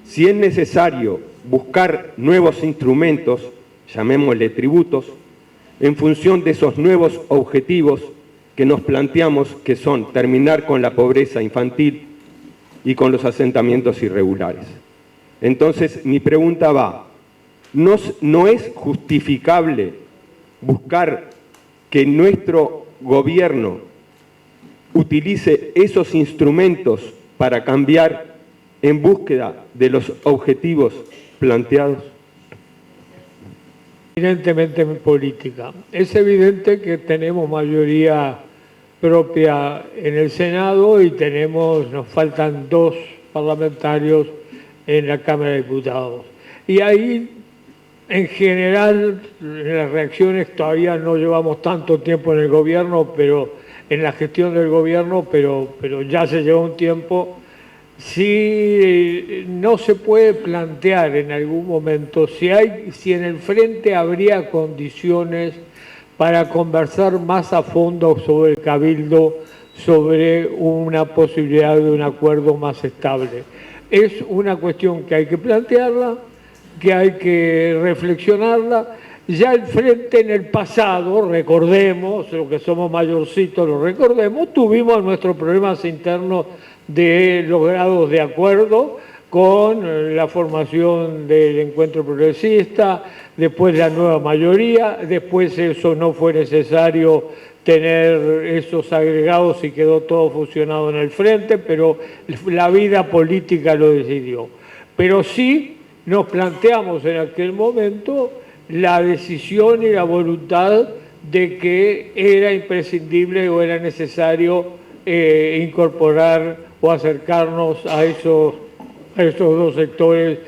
[SPEAKER 8] Si es necesario buscar nuevos instrumentos, llamémosle tributos, en función de esos nuevos objetivos que nos planteamos, que son terminar con la pobreza infantil y con los asentamientos irregulares. Entonces, mi pregunta va, ¿no es justificable buscar que nuestro gobierno utilice esos instrumentos para cambiar en búsqueda de los objetivos planteados?
[SPEAKER 9] Evidentemente en política. Es evidente que tenemos mayoría propia en el Senado y nos faltan 2 parlamentarios en la Cámara de Diputados. Y ahí, en general, en las reacciones todavía no llevamos tanto tiempo en el gobierno, pero en la gestión del gobierno, pero ya se lleva un tiempo. Si no se puede plantear en algún momento si en el frente habría condiciones para conversar más a fondo sobre el Cabildo, sobre una posibilidad de un acuerdo más estable. Es una cuestión que hay que plantearla, que hay que reflexionarla. Ya el frente en el pasado, recordemos, los que somos mayorcitos lo recordemos, tuvimos nuestros problemas internos de los grados de acuerdo con la formación del Encuentro Progresista, después la nueva mayoría, después eso no fue necesario tener esos agregados y quedó todo fusionado en el frente, pero la vida política lo decidió. Pero sí nos planteamos en aquel momento la decisión y la voluntad de que era imprescindible o era necesario incorporar o acercarnos a esos 2 sectores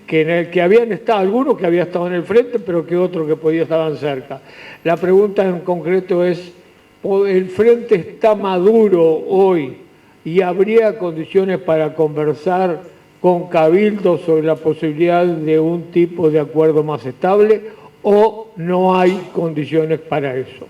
[SPEAKER 9] que habían estado, algunos que habían estado en el frente, pero que otros que podían estar cerca. La pregunta en concreto es, ¿el frente está maduro hoy y habría condiciones para conversar con Cabildo sobre la posibilidad de un tipo de acuerdo más estable o no hay condiciones para eso?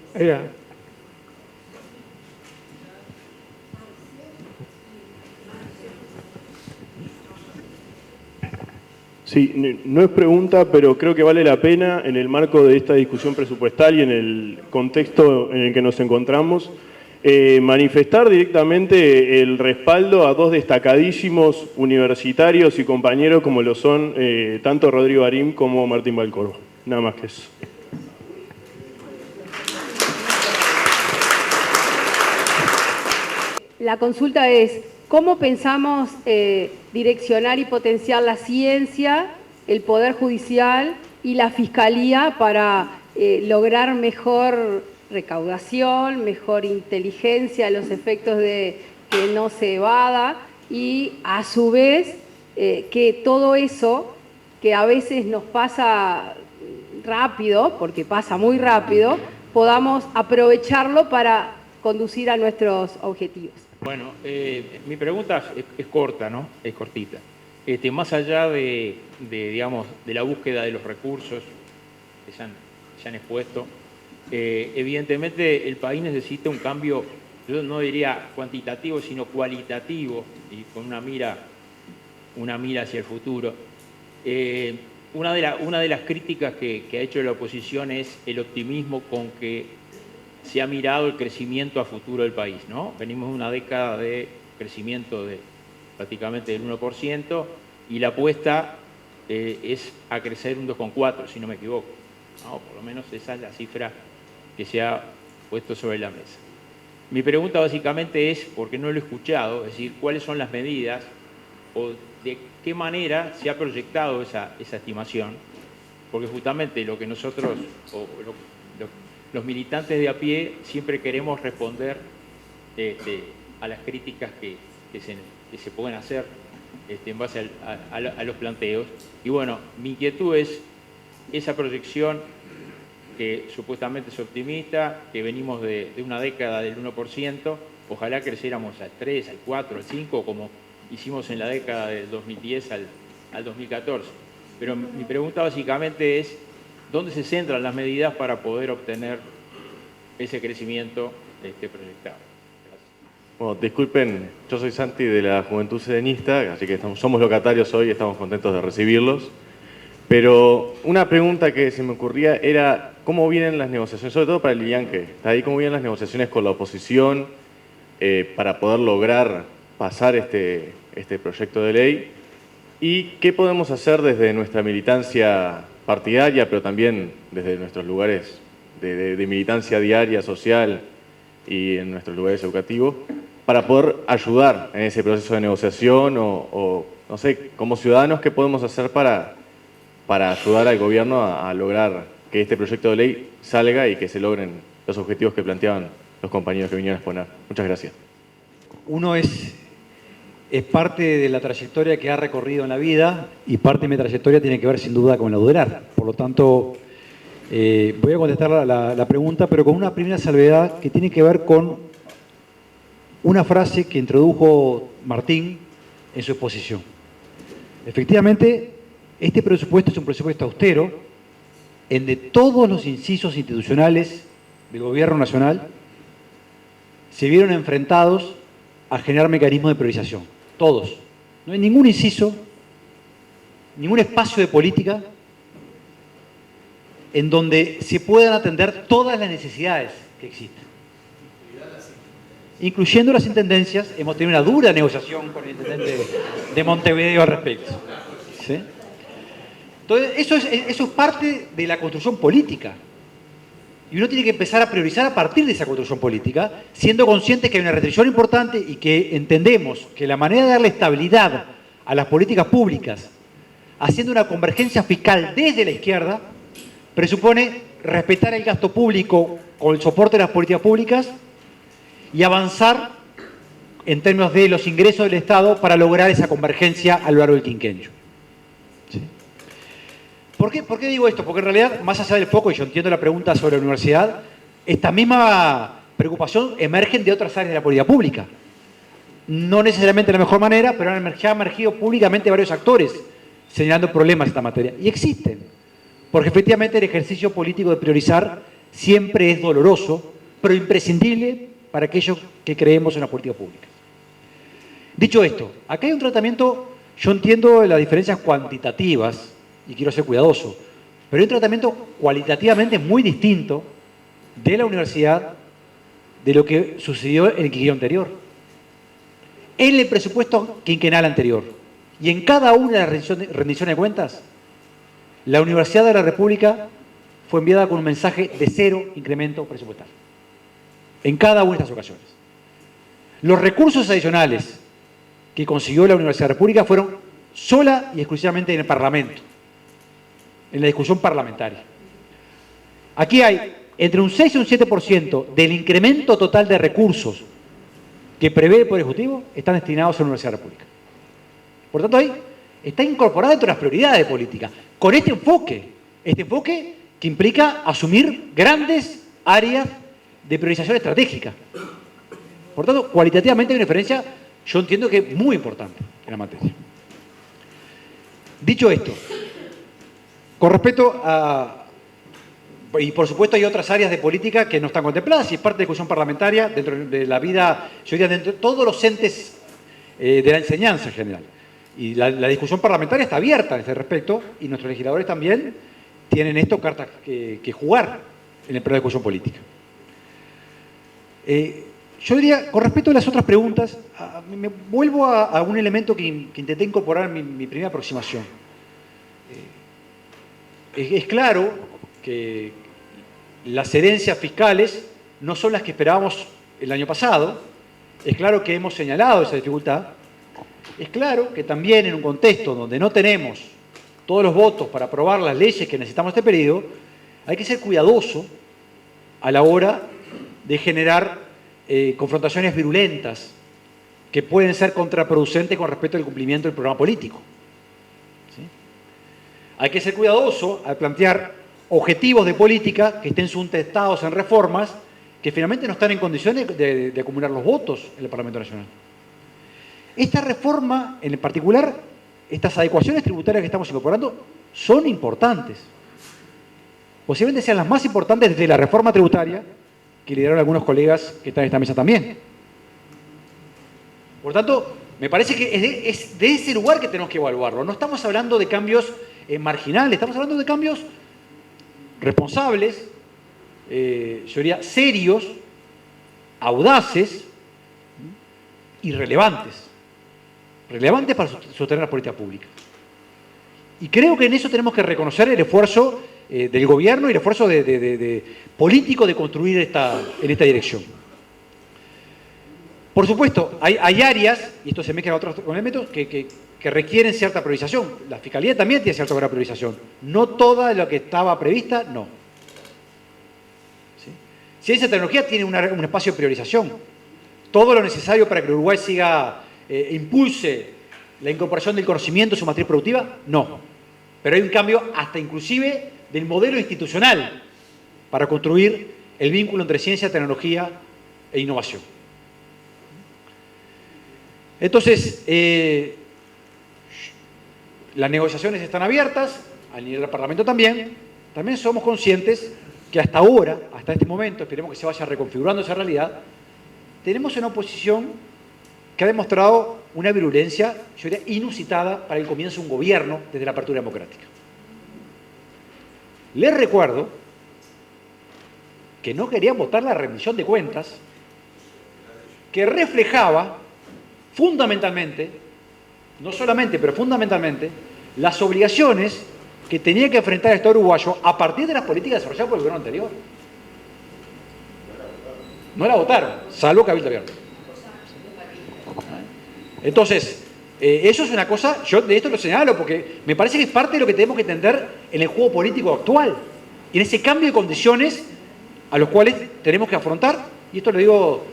[SPEAKER 10] Sí, no es pregunta, pero creo que vale la pena en el marco de esta discusión presupuestal y en el contexto en el que nos encontramos, manifestar directamente el respaldo a 2 destacadísimos universitarios y compañeros como lo son tanto Rodrigo Arim como Martín Valcorba. Nada más que eso.
[SPEAKER 1] La consulta es, ¿cómo pensamos direccionar y potenciar la ciencia, el Poder Judicial y la Fiscalía para lograr mejor recaudación, mejor inteligencia, los efectos de que no se evada y a su vez que todo eso que a veces nos pasa rápido, porque pasa muy rápido, podamos aprovecharlo para conducir a nuestros objetivos?
[SPEAKER 11] Bueno, mi pregunta es corta, ¿no? Es cortita. Más allá digamos, de la búsqueda de los recursos que se han expuesto, evidentemente el país necesita un cambio, yo no diría cuantitativo, sino cualitativo, y con una mira hacia el futuro. Una de las críticas que ha hecho la oposición es el optimismo con que se ha mirado el crecimiento a futuro del país, ¿no? Venimos de una década de crecimiento de prácticamente del 1% y la apuesta es a crecer un 2,4%, si no me equivoco, ¿no? Por lo menos esa es la cifra que se ha puesto sobre la mesa. Mi pregunta básicamente es, porque no lo he escuchado, es decir, ¿cuáles son las medidas o de qué manera se ha proyectado esa estimación? Porque justamente lo que nosotros, los militantes de a pie, siempre queremos responder a las críticas que se pueden hacer en base a los planteos. Y bueno, mi inquietud es esa proyección que supuestamente es optimista, que venimos de una década del 1%, ojalá creciéramos al 3, al 4, al 5, como hicimos en la década del 2010 al 2014. Pero mi pregunta básicamente es, ¿Dónde se centran las medidas para poder obtener ese crecimiento proyectado?
[SPEAKER 12] Bueno, disculpen, yo soy Santi de la Juventud Sedenista, así que somos locatarios hoy y estamos contentos de recibirlos. Pero una pregunta que se me ocurría era cómo vienen las negociaciones, sobre todo para el IAN, que está ahí, cómo vienen las negociaciones con la oposición para poder lograr pasar este proyecto de ley, y qué podemos hacer desde nuestra militancia partidaria, pero también desde nuestros lugares de militancia diaria, social y en nuestros lugares educativos, para poder ayudar en ese proceso de negociación o no sé, como ciudadanos, qué podemos hacer para ayudar al gobierno a lograr que este proyecto de ley salga y que se logren los objetivos que planteaban los compañeros que vinieron a exponer. Muchas gracias.
[SPEAKER 3] Uno es parte de la trayectoria que ha recorrido en la vida, y parte de mi trayectoria tiene que ver sin duda con la UDELAR. Por lo tanto, voy a contestar la pregunta, pero con una primera salvedad que tiene que ver con una frase que introdujo Martín en su exposición. Efectivamente, este presupuesto es un presupuesto austero, en de todos los incisos institucionales del Gobierno Nacional se vieron enfrentados a generar mecanismos de priorización. Todos. No hay ningún inciso, ningún espacio de política en donde se puedan atender todas las necesidades que existen. Incluyendo las intendencias. Hemos tenido una dura negociación con el intendente de Montevideo al respecto. ¿Sí? Entonces, eso es parte de la construcción política. Y uno tiene que empezar a priorizar a partir de esa construcción política, siendo conscientes que hay una restricción importante y que entendemos que la manera de darle estabilidad a las políticas públicas, haciendo una convergencia fiscal desde la izquierda, presupone respetar el gasto público con el soporte de las políticas públicas y avanzar en términos de los ingresos del Estado para lograr esa convergencia a lo largo del quinquenio. ¿Sí? ¿Por qué digo esto? Porque en realidad, más allá del foco, y yo entiendo la pregunta sobre la universidad, esta misma preocupación emerge de otras áreas de la política pública. No necesariamente de la mejor manera, pero han emergido públicamente varios actores señalando problemas en esta materia. Y existen. Porque efectivamente el ejercicio político de priorizar siempre es doloroso, pero imprescindible para aquellos que creemos en la política pública. Dicho esto, acá hay un tratamiento, yo entiendo las diferencias cuantitativas, y quiero ser cuidadoso, pero hay un tratamiento cualitativamente muy distinto de la universidad de lo que sucedió en el quinquenio anterior. En el presupuesto quinquenal anterior y en cada una de las rendiciones de cuentas, la Universidad de la República fue enviada con un mensaje de 0 incremento presupuestal. En cada una de estas ocasiones. Los recursos adicionales que consiguió la Universidad de la República fueron sola y exclusivamente en el Parlamento, en la discusión parlamentaria. Aquí hay entre un 6 y un 7% del incremento total de recursos que prevé el Poder Ejecutivo están destinados a la Universidad de la República. Por tanto, ahí está incorporada dentro de las prioridades de política, con este enfoque que implica asumir grandes áreas de priorización estratégica. Por tanto, cualitativamente hay una diferencia, yo entiendo que es muy importante en la materia. Dicho esto, con respecto a... Y por supuesto hay otras áreas de política que no están contempladas y es parte de la discusión parlamentaria dentro de la vida, yo diría, dentro de todos los entes de la enseñanza en general. Y la discusión parlamentaria está abierta a este respecto y nuestros legisladores también tienen esto cartas que jugar en el periodo de discusión política. Yo diría, con respecto a las otras preguntas, me vuelvo a un elemento que intenté incorporar en mi primera aproximación. Es claro que las herencias fiscales no son las que esperábamos el año pasado. Es claro que hemos señalado esa dificultad. Es claro que también en un contexto donde no tenemos todos los votos para aprobar las leyes que necesitamos este periodo, hay que ser cuidadoso a la hora de generar confrontaciones virulentas que pueden ser contraproducentes con respecto al cumplimiento del programa político. ¿Sí? Hay que ser cuidadoso al plantear objetivos de política que estén sustentados en reformas que finalmente no están en condiciones de acumular los votos en el Parlamento Nacional. Esta reforma, en particular, estas adecuaciones tributarias que estamos incorporando, son importantes. posiblemente sean las más importantes desde la reforma tributaria que lideraron algunos colegas que están en esta mesa también. Por tanto, me parece que es de ese lugar que tenemos que evaluarlo. No estamos hablando de cambios marginales, estamos hablando de cambios responsables, yo diría serios, audaces y relevantes. Relevantes para sostener la política pública. Y creo que en eso tenemos que reconocer el esfuerzo del gobierno y el esfuerzo político de construir en esta dirección. Por supuesto, hay áreas, y esto se mezcla con otros elementos, que requieren cierta priorización. La Fiscalía también tiene cierta priorización. No toda lo que estaba prevista, no. ¿Sí? Ciencia y tecnología tiene un espacio de priorización. Todo lo necesario para que el Uruguay impulse la incorporación del conocimiento en su matriz productiva, no. Pero hay un cambio hasta inclusive del modelo institucional para construir el vínculo entre ciencia, tecnología e innovación. Entonces, las negociaciones están abiertas, a nivel del Parlamento también. También somos conscientes que hasta ahora, hasta este momento, esperemos que se vaya reconfigurando esa realidad, tenemos una oposición que ha demostrado una virulencia, yo diría, inusitada para el comienzo de un gobierno desde la apertura democrática. Les recuerdo que no querían votar la rendición de cuentas que reflejaba fundamentalmente, no solamente, pero fundamentalmente, las obligaciones que tenía que enfrentar el Estado uruguayo a partir de las políticas desarrolladas por el gobierno anterior. No la votaron, salvo Cabildo Abierto. Entonces, eso es una cosa, yo de esto lo señalo porque me parece que es parte de lo que tenemos que entender en el juego político actual, y en ese cambio de condiciones a los cuales tenemos que afrontar, y esto lo digo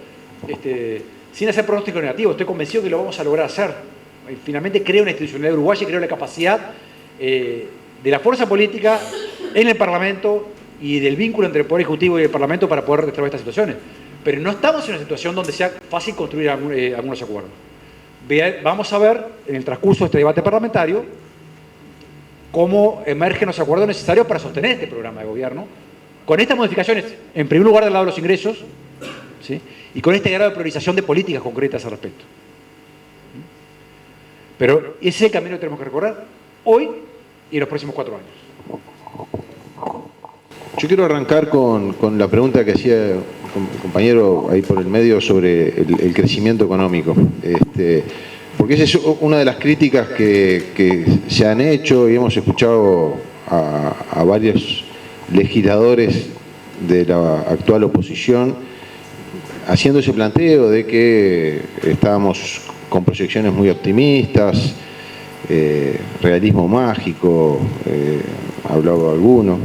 [SPEAKER 3] sin hacer pronóstico negativo, estoy convencido que lo vamos a lograr hacer. Finalmente creo en la institucionalidad uruguaya y creo en la capacidad de la fuerza política en el Parlamento y del vínculo entre el Poder Ejecutivo y el Parlamento para poder destrabar estas situaciones. Pero no estamos en una situación donde sea fácil construir algunos acuerdos. Vamos a ver en el transcurso de este debate parlamentario cómo emergen los acuerdos necesarios para sostener este programa de gobierno, con estas modificaciones, en primer lugar del lado de los ingresos, ¿sí? Y con este grado de priorización de políticas concretas al respecto. Pero ese es el camino que tenemos que recorrer hoy y en los próximos 4 años.
[SPEAKER 4] Yo quiero arrancar con la pregunta que hacía el compañero ahí por el medio sobre el crecimiento económico. Porque esa es una de las críticas que se han hecho y hemos escuchado a varios legisladores de la actual oposición haciendo ese planteo de que estábamos con proyecciones muy optimistas, realismo mágico, hablaba alguno.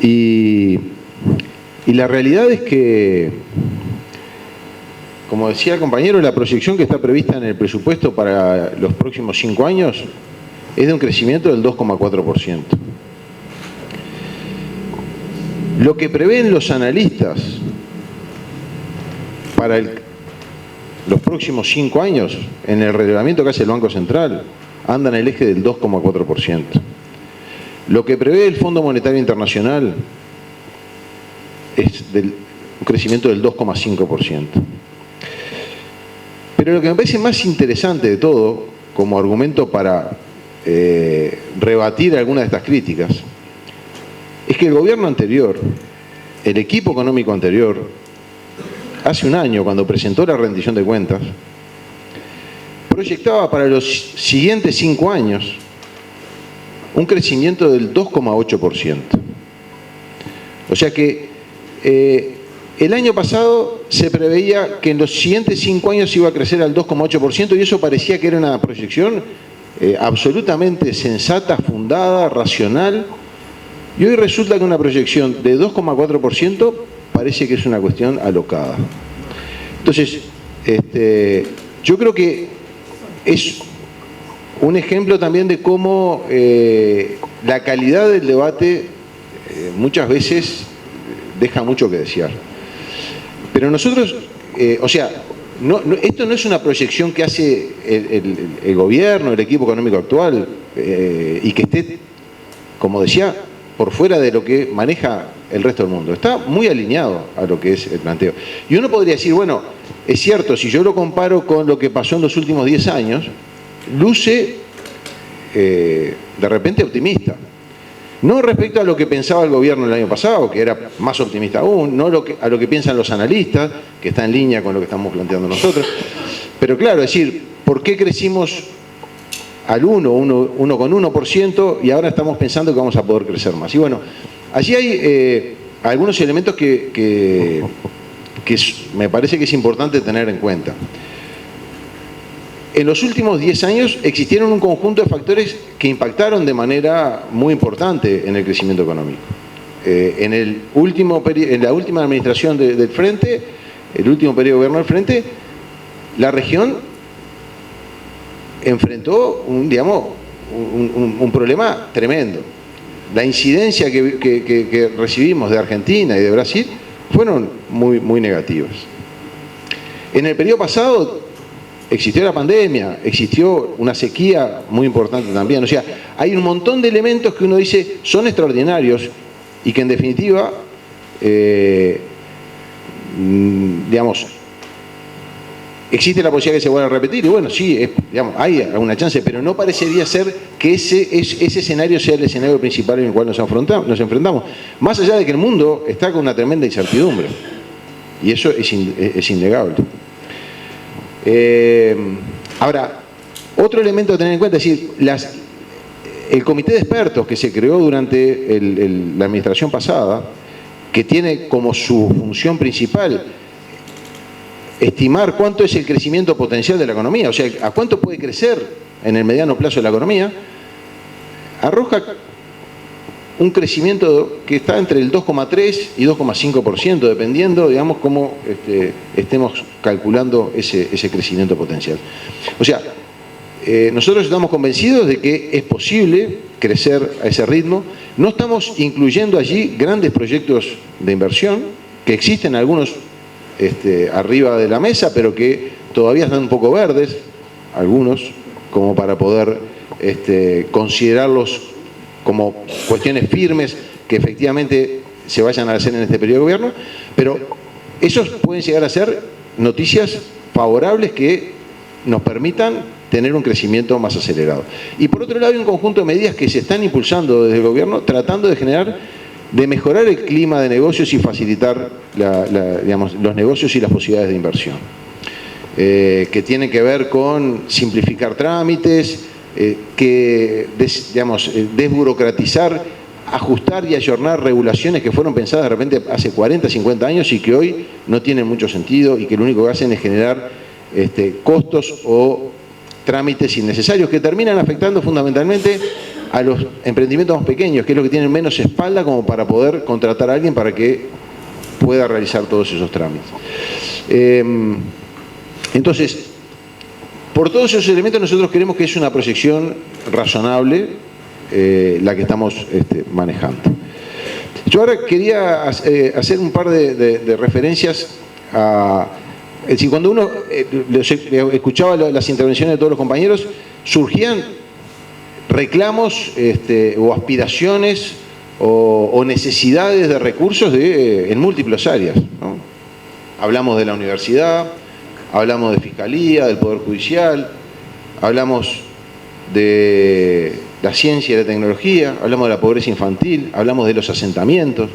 [SPEAKER 4] Y la realidad es que, como decía el compañero, la proyección que está prevista en el presupuesto para los próximos 5 años es de un crecimiento del 2,4%. Lo que prevén los analistas para los próximos 5 años, en el relevamiento que hace el Banco Central, anda en el eje del 2,4%. Lo que prevé el Fondo Monetario Internacional es un crecimiento del 2,5%. Pero lo que me parece más interesante de todo, como argumento para rebatir algunas de estas críticas, es que el gobierno anterior, el equipo económico anterior, hace un año, cuando presentó la rendición de cuentas, proyectaba para los siguientes 5 años un crecimiento del 2,8%. O sea que el año pasado se preveía que en los siguientes 5 años iba a crecer al 2,8% y eso parecía que era una proyección absolutamente sensata, fundada, racional. Y hoy resulta que una proyección de 2,4% parece que es una cuestión alocada. Entonces, yo creo que es un ejemplo también de cómo la calidad del debate muchas veces deja mucho que desear. Pero nosotros, esto no es una proyección que hace el gobierno, el equipo económico actual, y que esté, como decía, por fuera de lo que maneja el resto del mundo. Está muy alineado a lo que es el planteo. Y uno podría decir, bueno, es cierto, si yo lo comparo con lo que pasó en los últimos 10 años, luce de repente optimista. No respecto a lo que pensaba el gobierno el año pasado, que era más optimista aún, no a lo que piensan los analistas, que está en línea con lo que estamos planteando nosotros. Pero claro, es decir, ¿por qué crecimos al 1,1% y ahora estamos pensando que vamos a poder crecer más? Y bueno, allí hay algunos elementos que me parece que es importante tener en cuenta. En los últimos 10 años existieron un conjunto de factores que impactaron de manera muy importante en el crecimiento económico. En la última administración del Frente, el último periodo de gobierno del Frente, la región enfrentó un problema tremendo. La incidencia que recibimos de Argentina y de Brasil fueron muy negativas. En el periodo pasado existió la pandemia, existió una sequía muy importante también. O sea, hay un montón de elementos que uno dice son extraordinarios y que en definitiva, existe la posibilidad que se vuelva a repetir. Y bueno, sí, hay alguna chance, pero no parecería ser que ese escenario sea el escenario principal en el cual nos enfrentamos. Más allá de que el mundo está con una tremenda incertidumbre. Y eso es innegable. Ahora, otro elemento a tener en cuenta es decir, el comité de expertos que se creó durante la administración pasada, que tiene como su función principal estimar cuánto es el crecimiento potencial de la economía, o sea, a cuánto puede crecer en el mediano plazo de la economía, arroja un crecimiento que está entre el 2,3 y 2,5%, dependiendo, digamos, cómo estemos calculando ese crecimiento potencial. O sea, nosotros estamos convencidos de que es posible crecer a ese ritmo. No estamos incluyendo allí grandes proyectos de inversión, que existen algunos arriba de la mesa, pero que todavía están un poco verdes, algunos, como para poder considerarlos como cuestiones firmes que efectivamente se vayan a hacer en este periodo de gobierno, pero esos pueden llegar a ser noticias favorables que nos permitan tener un crecimiento más acelerado. Y por otro lado hay un conjunto de medidas que se están impulsando desde el gobierno tratando de mejorar el clima de negocios y facilitar los negocios y las posibilidades de inversión, que tienen que ver con simplificar trámites, desburocratizar, ajustar y ayornar regulaciones que fueron pensadas de repente hace 40, 50 años y que hoy no tienen mucho sentido y que lo único que hacen es generar costos o trámites innecesarios que terminan afectando fundamentalmente a los emprendimientos más pequeños, que es lo que tienen menos espalda como para poder contratar a alguien para que pueda realizar todos esos trámites. Entonces, por todos esos elementos nosotros creemos que es una proyección razonable la que estamos manejando. Yo ahora quería hacer un par de referencias a... Es decir, cuando uno escuchaba las intervenciones de todos los compañeros, surgían reclamos o aspiraciones o necesidades de recursos en múltiples áreas, ¿no? Hablamos de la universidad, hablamos de Fiscalía, del Poder Judicial, hablamos de la ciencia y la tecnología, hablamos de la pobreza infantil, hablamos de los asentamientos.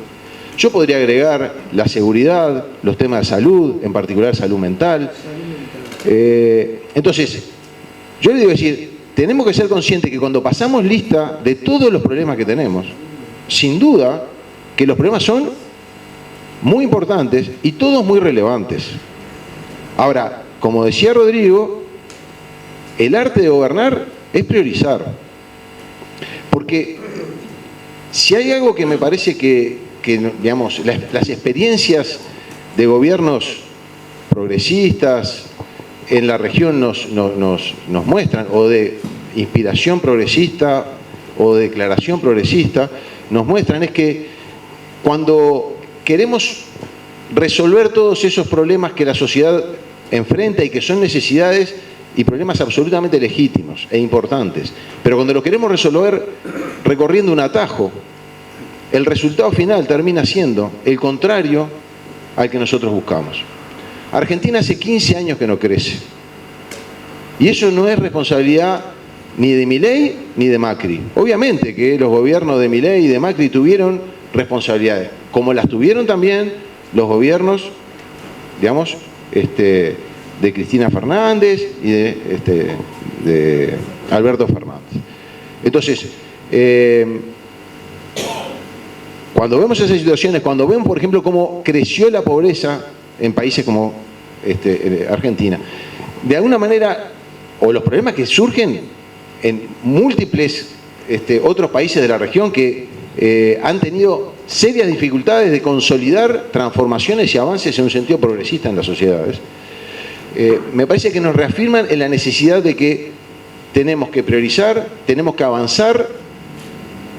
[SPEAKER 4] Yo podría agregar la seguridad, los temas de salud, en particular salud mental. Entonces, yo le digo decir, tenemos que ser conscientes que cuando pasamos lista de todos los problemas que tenemos, sin duda que los problemas son muy importantes y todos muy relevantes. Ahora, como decía Rodrigo, el arte de gobernar es priorizar. Porque si hay algo que me parece que digamos, las experiencias de gobiernos progresistas en la región nos muestran, o de inspiración progresista o declaración progresista, nos muestran es que cuando queremos resolver todos esos problemas que la sociedad enfrenta y que son necesidades y problemas absolutamente legítimos e importantes, pero cuando lo queremos resolver recorriendo un atajo el resultado final termina siendo el contrario al que nosotros buscamos. Argentina hace 15 años que no crece. Y eso no es responsabilidad ni de Milei ni de Macri. Obviamente que los gobiernos de Milei y de Macri tuvieron responsabilidades, como las tuvieron también los gobiernos, digamos, de Cristina Fernández y de Alberto Fernández. Entonces, cuando vemos esas situaciones, cuando vemos, por ejemplo, cómo creció la pobreza en países como Argentina, de alguna manera, o los problemas que surgen en múltiples otros países de la región que han tenido serias dificultades de consolidar transformaciones y avances en un sentido progresista en las sociedades, me parece que nos reafirman en la necesidad de que tenemos que priorizar, tenemos que avanzar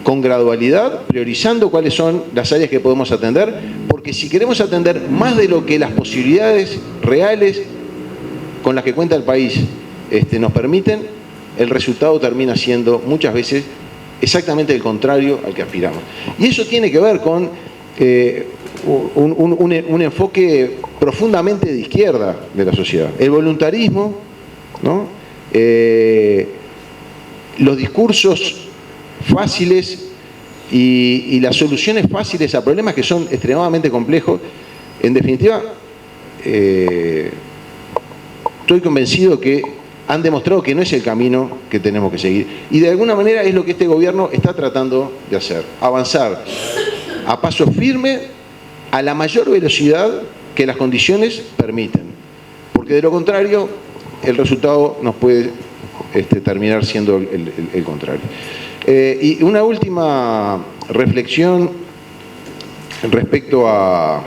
[SPEAKER 4] con gradualidad, priorizando cuáles son las áreas que podemos atender, porque si queremos atender más de lo que las posibilidades reales con las que cuenta el país nos permiten, el resultado termina siendo muchas veces exactamente el contrario al que aspiramos. Y eso tiene que ver con un enfoque profundamente de izquierda de la sociedad. El voluntarismo, ¿no? Los discursos fáciles y las soluciones fáciles a problemas que son extremadamente complejos. En definitiva, estoy convencido que han demostrado que no es el camino que tenemos que seguir. Y de alguna manera es lo que este gobierno está tratando de hacer. Avanzar a paso firme, a la mayor velocidad que las condiciones permiten. Porque de lo contrario, el resultado nos puede terminar siendo el contrario. Y una última reflexión respecto a...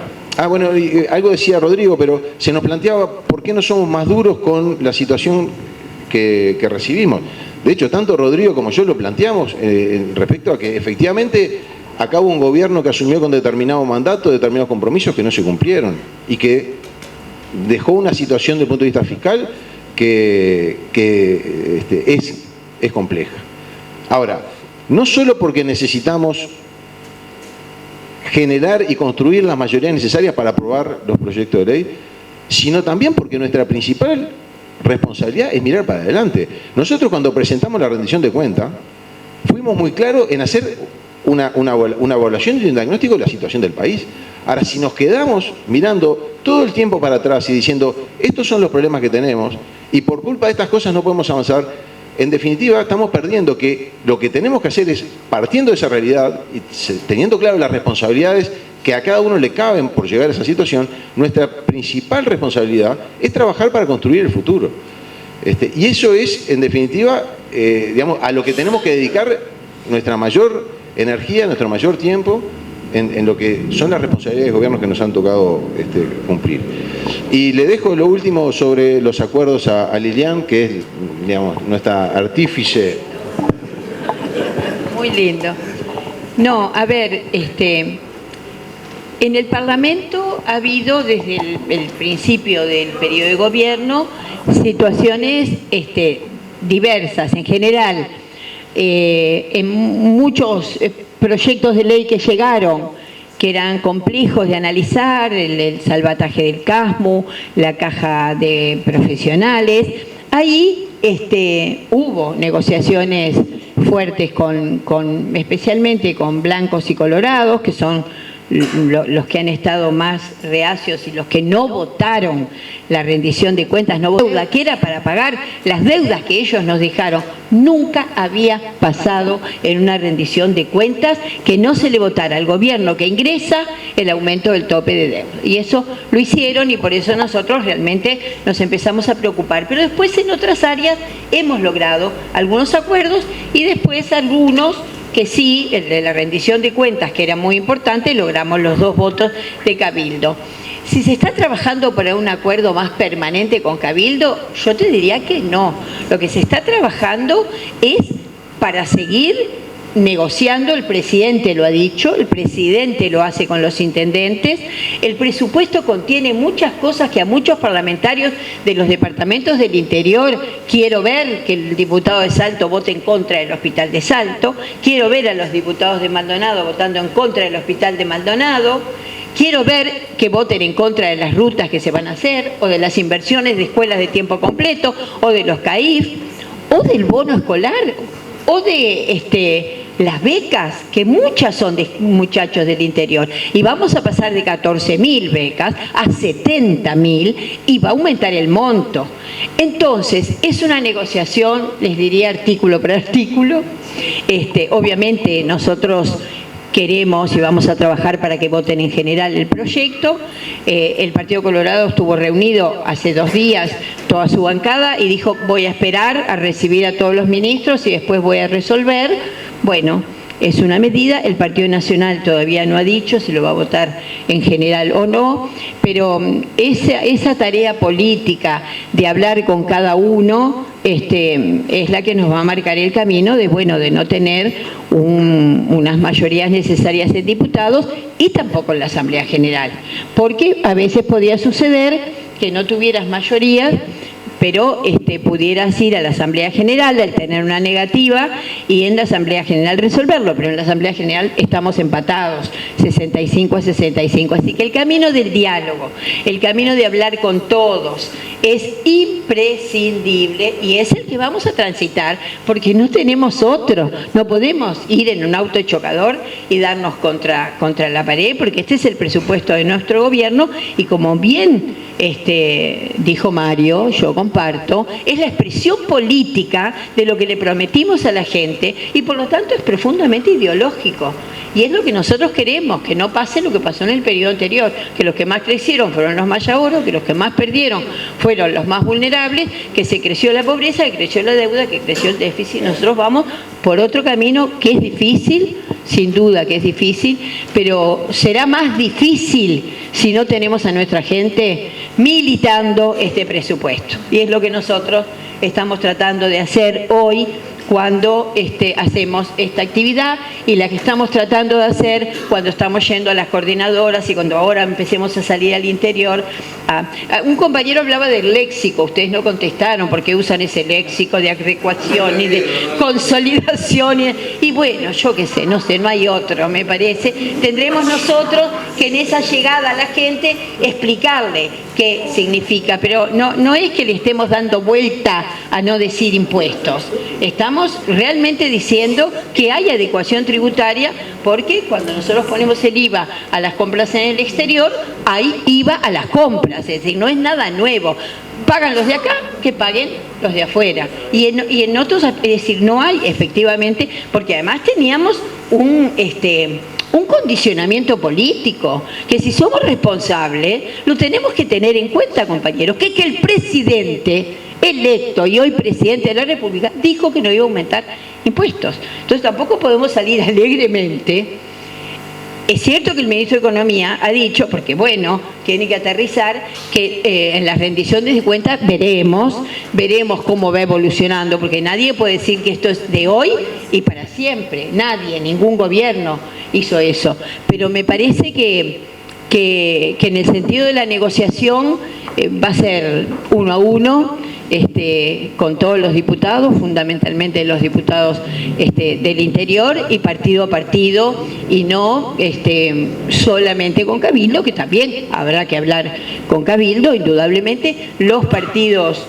[SPEAKER 4] bueno, algo decía Rodrigo, pero se nos planteaba por qué no somos más duros con la situación que recibimos. De hecho, tanto Rodrigo como yo lo planteamos respecto a que efectivamente acá hubo un gobierno que asumió con determinado mandato, determinados compromisos que no se cumplieron y que dejó una situación desde el punto de vista fiscal que es compleja. Ahora, no solo porque necesitamos generar y construir las mayorías necesarias para aprobar los proyectos de ley, sino también porque nuestra principal responsabilidad es mirar para adelante. Nosotros cuando presentamos la rendición de cuentas, fuimos muy claros en hacer una evaluación y un diagnóstico de la situación del país. Ahora, si nos quedamos mirando todo el tiempo para atrás y diciendo, estos son los problemas que tenemos, y por culpa de estas cosas no podemos avanzar, en definitiva estamos perdiendo que lo que tenemos que hacer es, partiendo de esa realidad y teniendo claro las responsabilidades que a cada uno le caben por llegar a esa situación, nuestra principal responsabilidad es trabajar para construir el futuro. Y eso es, en definitiva, digamos, a lo que tenemos que dedicar nuestra mayor energía, nuestro mayor tiempo, en lo que son las responsabilidades de gobiernos que nos han tocado cumplir. Y le dejo lo último sobre los acuerdos a Lilian, que es, digamos, nuestra artífice.
[SPEAKER 2] Muy lindo. No, a ver, en el Parlamento ha habido desde el principio del periodo de gobierno situaciones diversas en general. En muchos proyectos de ley que llegaron, que eran complejos de analizar, el salvataje del CASMU, la caja de profesionales, ahí hubo negociaciones fuertes especialmente con blancos y colorados, que son los que han estado más reacios y los que no votaron la rendición de cuentas, no deuda, que era para pagar las deudas que ellos nos dejaron. Nunca había pasado en una rendición de cuentas que no se le votara al gobierno que ingresa el aumento del tope de deuda. Y eso lo hicieron y por eso nosotros realmente nos empezamos a preocupar. Pero después en otras áreas hemos logrado algunos acuerdos y después algunos que sí, el de la rendición de cuentas, que era muy importante, logramos los 2 votos de Cabildo. Si se está trabajando para un acuerdo más permanente con Cabildo, yo te diría que no. Lo que se está trabajando es para seguir negociando, el presidente lo ha dicho, el presidente lo hace con los intendentes. El presupuesto contiene muchas cosas que a muchos parlamentarios de los departamentos del interior, quiero ver que el diputado de Salto vote en contra del Hospital de Salto, quiero ver a los diputados de Maldonado votando en contra del Hospital de Maldonado, quiero ver que voten en contra de las rutas que se van a hacer, o de las inversiones de escuelas de tiempo completo, o de los CAIF, o del bono escolar, o de las becas, que muchas son de muchachos del interior. Y vamos a pasar de 14.000 becas a 70.000 y va a aumentar el monto. Entonces, es una negociación, les diría artículo por artículo. Obviamente nosotros queremos y vamos a trabajar para que voten en general el proyecto. El Partido Colorado estuvo reunido hace 2 días, toda su bancada, y dijo, voy a esperar a recibir a todos los ministros y después voy a resolver. Bueno, es una medida, el Partido Nacional todavía no ha dicho si lo va a votar en general o no, pero esa tarea política de hablar con cada uno es la que nos va a marcar el camino de no tener unas mayorías necesarias en diputados y tampoco en la Asamblea General, porque a veces podía suceder que no tuvieras mayoría, pero pudieras ir a la Asamblea General al tener una negativa y en la Asamblea General resolverlo, pero en la Asamblea General estamos empatados, 65 a 65. Así que el camino del diálogo, el camino de hablar con todos, es imprescindible y es el que vamos a transitar porque no tenemos otro. No podemos ir en un auto chocador y darnos contra la pared, porque este es el presupuesto de nuestro gobierno y como bien dijo Mario, yo comparto, es la expresión política de lo que le prometimos a la gente y por lo tanto es profundamente ideológico. Y es lo que nosotros queremos, que no pase lo que pasó en el periodo anterior, que los que más crecieron fueron los más yaguros, que los que más perdieron fueron los más vulnerables, que se creció la pobreza, que creció la deuda, que creció el déficit. Nosotros vamos por otro camino que es difícil, sin duda que es difícil, pero será más difícil si no tenemos a nuestra gente militando este presupuesto. Y es lo que nosotros estamos tratando de hacer hoy cuando hacemos esta actividad y la que estamos tratando de hacer cuando estamos yendo a las coordinadoras y cuando ahora empecemos a salir al interior. Un compañero hablaba del léxico, ustedes no contestaron porque usan ese léxico de adecuación y de consolidación y bueno, yo qué sé, no hay otro, me parece. Tendremos nosotros que en esa llegada a la gente explicarle qué significa, pero no es que le estemos dando vuelta a no decir impuestos. Estamos realmente diciendo que hay adecuación tributaria porque cuando nosotros ponemos el IVA a las compras en el exterior, hay IVA a las compras, es decir, no es nada nuevo. Pagan los de acá, que paguen los de afuera. Y en otros, es decir, no hay efectivamente, porque además teníamos un condicionamiento político, que si somos responsables, lo tenemos que tener en cuenta, compañeros, que el presidente electo y hoy presidente de la República dijo que no iba a aumentar impuestos. Entonces tampoco podemos salir alegremente. Es cierto que el ministro de Economía ha dicho, porque bueno, tiene que aterrizar, que en las rendiciones de cuentas veremos cómo va evolucionando, porque nadie puede decir que esto es de hoy y para siempre. Nadie, ningún gobierno hizo eso. Pero me parece que en el sentido de la negociación va a ser 1 a 1, con todos los diputados, fundamentalmente los diputados del interior y partido a partido, y no solamente con Cabildo, que también habrá que hablar con Cabildo, indudablemente. Los partidos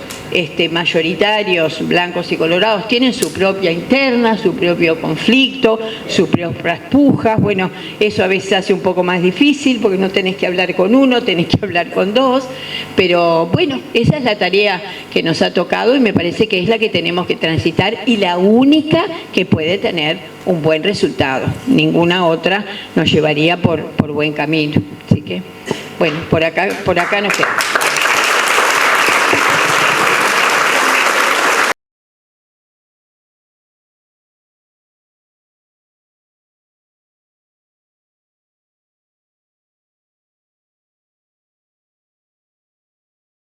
[SPEAKER 2] mayoritarios, blancos y colorados, tienen su propia interna, su propio conflicto, sus propias pujas. Bueno, eso a veces hace un poco más difícil porque no tenés que hablar con uno, tenés que hablar con dos, pero bueno, esa es la tarea que nos ha tocado y me parece que es la que tenemos que transitar y la única que puede tener un buen resultado. Ninguna otra nos llevaría por buen camino. Así que, bueno, por acá nos quedamos.